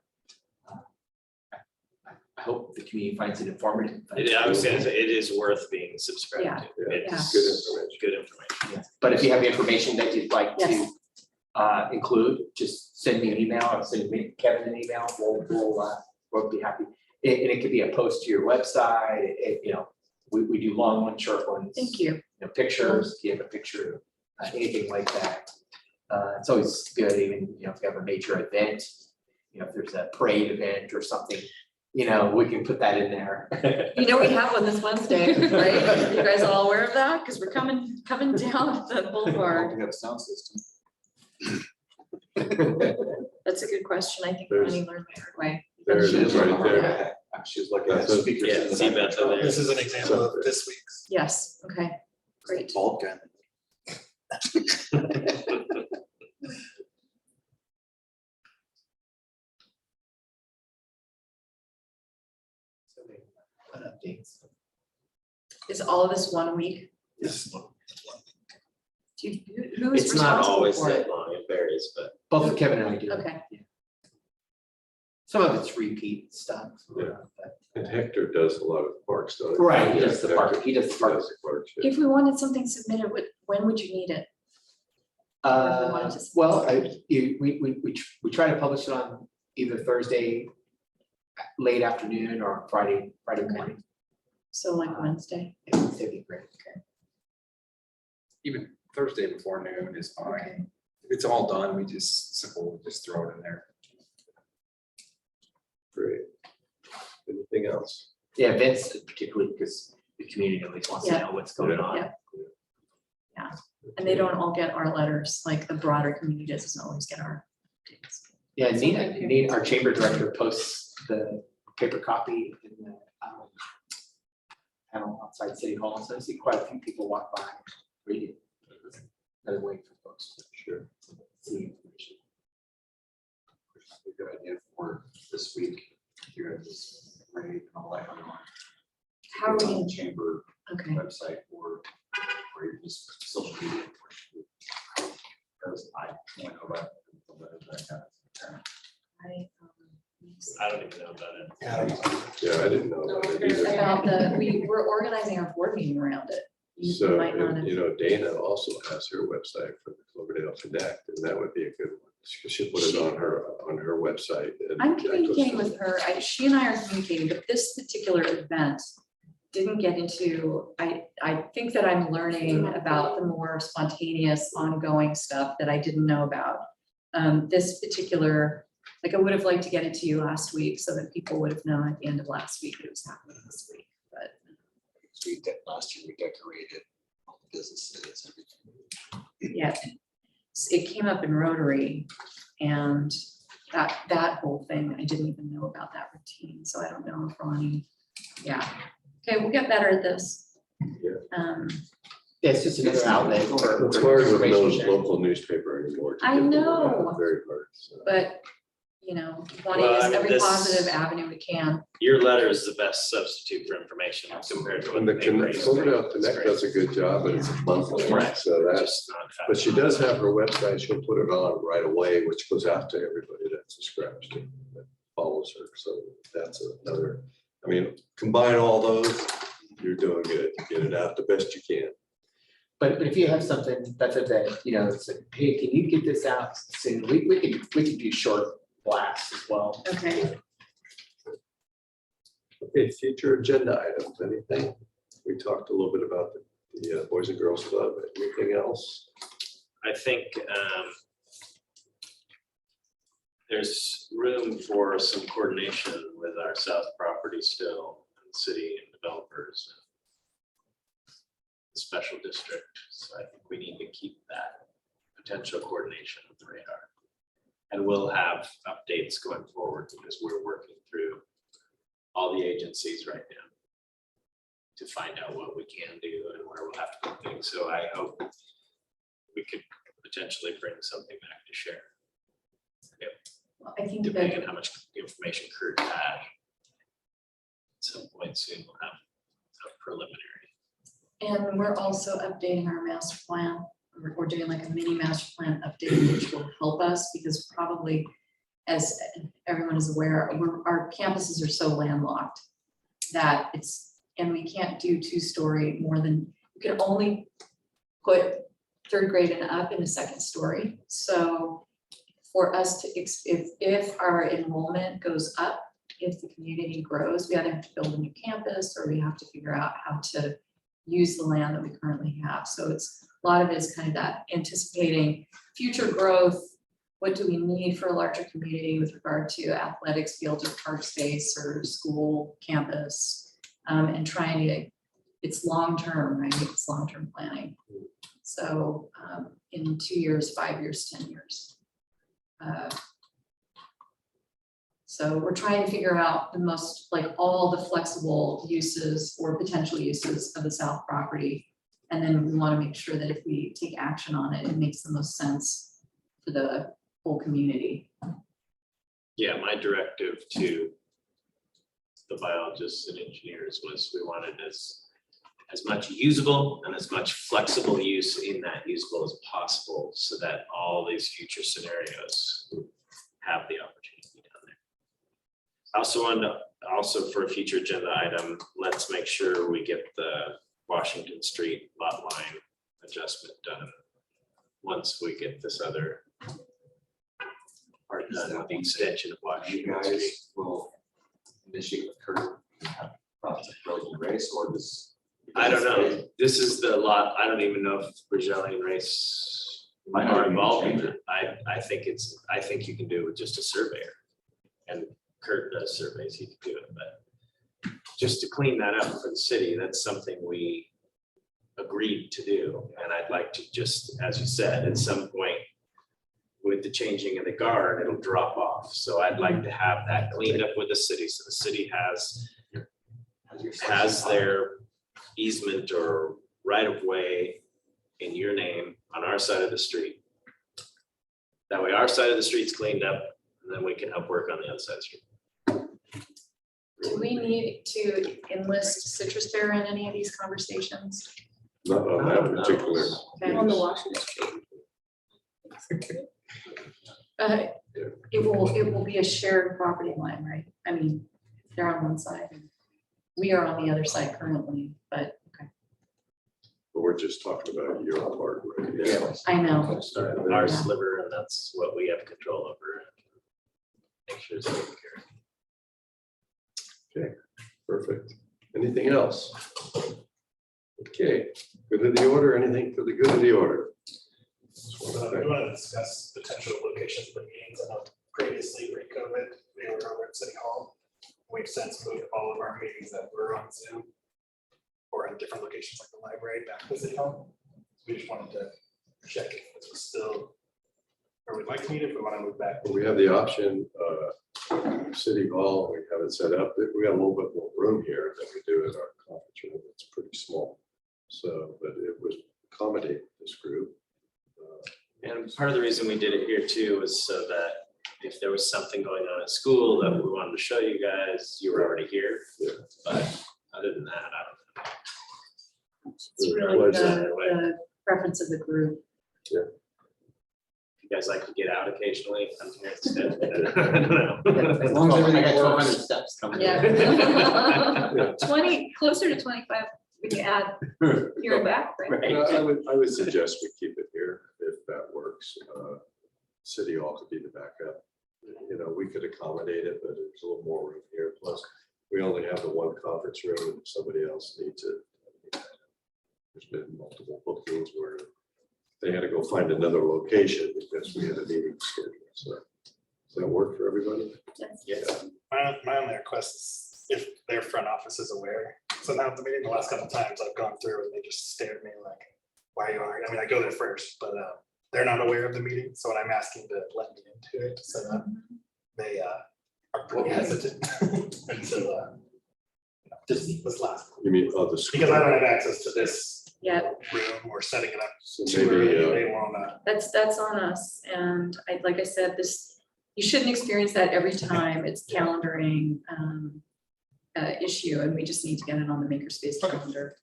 I hope the community finds it informative. I was saying, it is worth being Yeah. subscribed to. Yeah, It's good information. good information. Yeah. But if you have information that you'd like to Yes. include, just send me an email, or send me, Kevin, an email, we'll be happy. And it could be a post to your website, you know, we do long ones, short ones. Thank you. You know, pictures, if you have a picture, anything like that. It's always good, even, you know, if you have a major event, you know, if there's a parade event or something, you know, we can put that in there. You know, we have one this Wednesday, right? You guys all aware of that? Because we're coming down the boulevard. We have a sound system. That's a good question. I think There's- Ronnie learned the hard way. There it is right there. Yeah, she was looking at That's a- speakers. Yeah, in the see back. Beth over there. This is an example of this week's. Yes, okay, great. Bald gun. What updates? Is all of this 1 week? Yes. Do you, who is It's not responsible always for it? that long, it varies, but Both Kevin and I do. Okay. Some of it's repeat stuff. Yeah. but- And Hector does a lot of parks, doesn't he? Right, he Yeah, does the park, Hector he does the park. does the parks, yeah. If we wanted something submitted, when would you need it? Or if we wanted to- Well, we try to publish it on either Thursday late afternoon or Friday morning. So like Wednesday? It'd be great. Even Thursday before noon is fine. Okay. If it's all done, we just throw it in there. Great. Anything else? Yeah, events particularly because the community always wants to Yeah. know what's going on. Yeah. And they don't all get our letters, like the broader community doesn't always get our updates. Yeah, Nina, our chamber director posts the paper copy in the panel outside City Hall, so I see quite a few people walk by, read it. Another way for folks to Sure. see information. A good idea for this week. Here it is, ready and all that. How are we On gonna- the chamber Okay, website or even just social media. Because I don't know about the letters that I got. I don't even know about it. Yeah, I didn't know about it either. about we're organizing our board meeting around it. You So, might not and, have. you know, Dana also has her website for the Cloverdale Connect, and that would be a good one. She put it on her website. and I'm that goes communicating to- with her, she and I are communicating, but this particular event didn't get into, I think that I'm learning about the more spontaneous ongoing stuff that I didn't know about. This particular, like I would have liked to get it to you last week so that people would have known at the end of last week that it was happening this week, but. Last year we decorated all the businesses, everything. Yeah, it came up in Rotary and that whole thing, I didn't even know about that routine, so I don't know if Ronnie, yeah. Okay, we'll get better at this. Yeah. Yeah, it's just another outlet for. It's hard with no information sharing. local newspaper anymore. to I get the word out. know. Very hard. So. But, you know, want to Well, I use mean, every this- positive avenue we can. Your letter is the best substitute for information compared to what And the the paper is. Cloverdale It's Connect great. does a good job, but it's monthly, Right. so that's, Just not fast. but she does have her website, she'll put it on right away, which goes out to everybody that subscribes to, that follows her, so that's another, I mean, combine all those, you're doing good, get it out the best you can. But if you have something that's a that, you know, it's like, hey, can you get this out soon? We can do short blasts as well. Okay, Okay, future agenda items, anything? We talked a little bit about the Boys and Girls Club, anything else? I think, there's room for some coordination with our south property still, and the city and developers. The special district, so I think we need to keep that potential coordination on the radar. And we'll have updates going forward because we're working through all the agencies right now to find out what we can do and where we'll have to put things. So I hope we could potentially bring something back to share. Well, I think Depending that on how much information Kurt had. At some point soon, we'll have a preliminary. And we're also updating our master plan. We're doing like a mini master plan update, which will help us because probably, as everyone is aware, our campuses are so landlocked that and we can't do two-story more than, you can only put third grade and up in a second story. So for us to, if our enrollment goes up, if the community grows, we either have to build a new campus or we have to figure out how to use the land that we currently have. So a lot of it is kind of that anticipating future growth. What do we need for a larger community with regard to athletics, fields, or park space, or school campus, and trying to, it's long-term, right? It's long-term planning. So in 2 years, 5 years, 10 years. So we're trying to figure out the most, like all the flexible uses or potential uses of the south property. And then we want to make sure that if we take action on it, it makes the most sense for the whole community. Yeah, my directive to the biologists and engineers was we wanted as much usable and as much flexible use in that usable as possible so that all these future scenarios have the opportunity down there. I also wanted to, also for a future agenda item, let's make sure we get the Washington Street lot line adjustment done once we get this other part done with the extension of You Washington Street. guys will initiate with Kurt and have process building race or this. I don't know. This is the lot. I don't even know if Brazilian and Race Might not are even involved in change it. I think you can do it with just a surveyor. And Kurt does surveys, he can do it, but just to clean that up for the city, that's something we agreed to do. And I'd like to just, as you said, at some point with the changing of the guard, it'll drop off. So I'd like to have that cleaned up with the city. So the city has their easement or right of way in your name on our side of the street. That way our side of the street's cleaned up and then we can help work on the other side of the street. Do we need to enlist Citrus Fair in any of these conversations? Not on that particular. Okay. On the Washington Street. It will be a shared property line, right? I mean, they're on one side. and We are on the other side currently, but okay, But we're just talking about your part, right? Yeah. I know. Our sliver, and that's what we have control over. Make sure it's taken care of. Okay, perfect. Anything else? Okay, good of the order, anything for the good of the order? Just wanna We thank- want to discuss potential locations for meetings. I know previously pre-COVID, we were over at City Hall. We've since moved all of our meetings that were on Zoom or in different locations like the library back to City Hall. We just wanted to check if this was still where we'd like to meet, if we want to move back. We have the option, City Hall, we have it set up, we got a little bit more room here than we do in our conference room, it's pretty small. So, but it was accommodate this group. And part of the reason we did it here too was so that if there was something going on at school that we wanted to show you guys, you were already here. Yeah. But other than that, I don't know. It's really Pleasure. the preference of the group. If you guys like to get out occasionally, I'm here instead. I don't know. As long as everything I got 1200 works. steps coming. Yeah. 20, closer to 25 when you add here and back, right? Right. I would suggest we keep it here if that works. City Hall could be the backup. You know, we could accommodate it, but there's a little more room here. Plus, we only have the one conference room and if somebody else needs it. There's been multiple bookings where they had to go find another location because we had a meeting scheduled, so. Does that work for everybody? Yes. My only request is if their front office is aware. So now at the meeting, the last couple of times I've gone through and they just stare at me like, why are you arguing? I mean, I go there first, but they're not aware of the meeting. So when I'm asking to let me into it, so that they are pretty hesitant until just this last. You mean, oh, the school? Because I don't have access to this Yeah, room or setting it up So too maybe, early. They won't. that's on us. And like I said, you shouldn't experience that every time. It's calendaring issue, and we just need to get it on the makerspace calendar.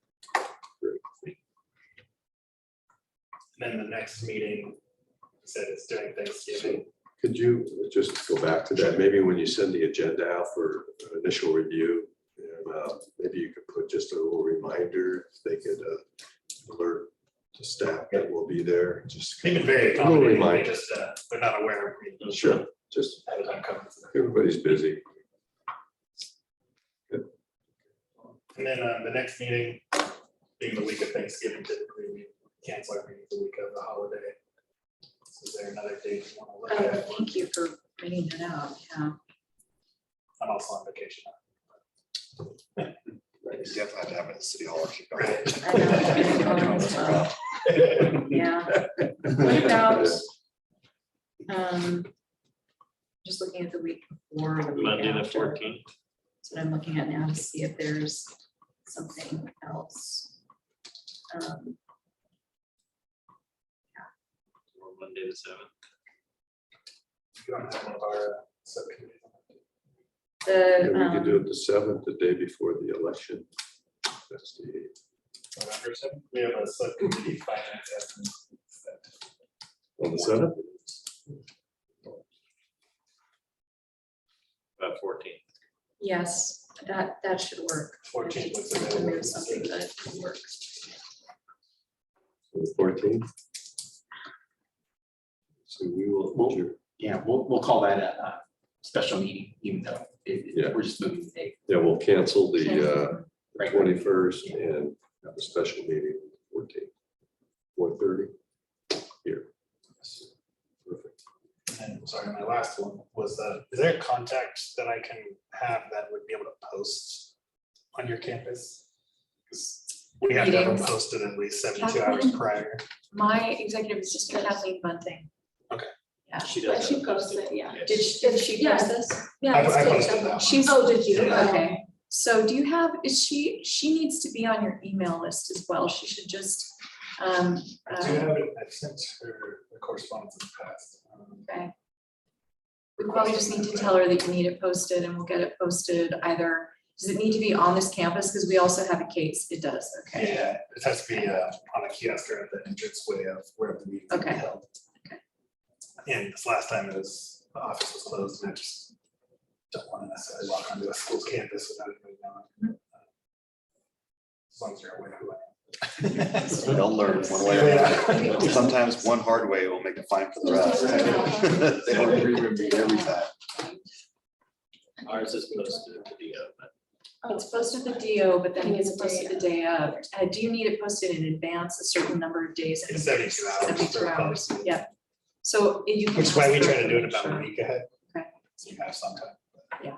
Then the next meeting said it's during Thanksgiving. Could you just go back to that, maybe when you send the agenda out for initial review, and maybe you could put just a little reminder, if they could alert the staff that will be there, just. They've been very A little accommodating. They reminder. just, they're not aware of me. Sure, just, At the time comes. everybody's busy. And then the next meeting, being the week of Thanksgiving, typically we cancel our meeting the week of the holiday. So is there another date you want to look at? Thank you for bringing that out. Yeah. I'm also on vacation. You definitely have to have it at City Hall. Right. I know, as well. Yeah. What about, just looking at the week before, the week Monday the after. 14th. That's what I'm looking at now to see if there's something else. Or Monday the 7th. You don't have one of our subcommittees. Yeah, we The, could do it the 7th, the day before the election. That's the 8th. November 7th. We have a subcommittee finance. On the 7th? About 14th. yes, that should work. 14th looks To available. move something that works. The 14th? So we will, Yeah, we'll call that a special meeting, even though Yeah. we're just moving the date. yeah, we'll cancel the Right. 21st and have a special meeting 14th, 4:30 here. Perfect. And sorry, my last one was, is there a contact that I can have that would be able to post on your campus? Because we have to have them Meetings. posted at least 72 hours Kathleen? prior. My executive assistant Kathleen Bunting. Okay. Yeah. She But does. she have posted posted. it, yeah. Yes. Did she Yeah. post this? Yeah. I it's posted good. that one. She's, Oh, did you? okay. So do you have, she needs to be on your email list as well. She should just, I do have it, I've sent her the correspondence in the past. okay. We probably just need to tell her that you need it posted, and we'll get it posted either, does it need to be on this campus? Because we also have a case. It does, okay. Yeah, it has to be on a kiosk or at the entranceway of where the meeting will be Okay. held. Okay. And this last time the office was closed, and I just don't want to necessarily walk onto a school's campus without anybody knowing. As long as you're aware who I am. They'll learn one way or another. Sometimes one hard way will make a fine for the rest. They don't agree with me every time. Ours is posted to the It's posted the DO, but then it's posted the day of. Do you need it posted in advance, a certain number of days? It's 72 hours. 72 for hours, public. yeah. So you can. Which is why we ask try her to do it make about a sure. week ahead. Okay. So you have some time. You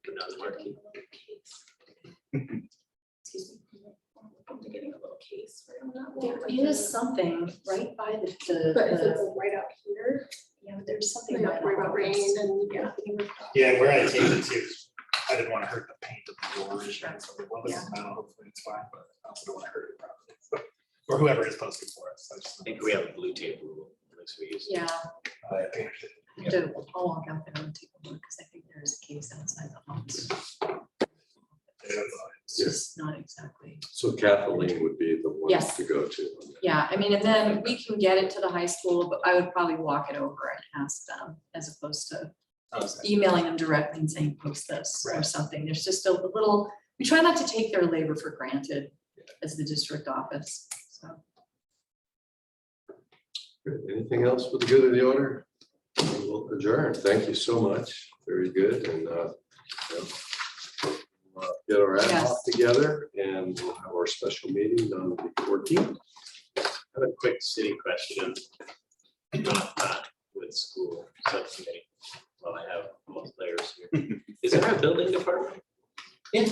put down the Marquee. Excuse me. I'm getting a little case for that. There is something right by But if it's the, right out here, yeah, but there's something. we don't worry about rain and. Yeah. Yeah, where I came into, I didn't want to hurt the paint of the doors. So I was like, well, this is metal, hopefully it's fine, but I also don't want to hurt it properly. Or whoever is posting for us. I think we have a blue tape rule. Unless we use. Yeah, I painted it. I have to, I'll walk out there and take a look, because I think there is a case outside the house. It's just not exactly. So Kathleen would be the one Yes. to go to. Yeah, I mean, and then we can get it to the high school, but I would probably walk it over and ask them, as opposed to emailing them directly and saying, post this or Right. something. There's just a little, we try not to take their labor for granted as the district office, so. Good. Anything else for the good of the order? We will adjourn. Thank you so much. Very good. And get our ad hoc Yes. together, and we'll have our special meeting on the 14th. I have a quick city question. Not with with school subcommittee. Well, I have both layers here. Is there a building department? Yeah.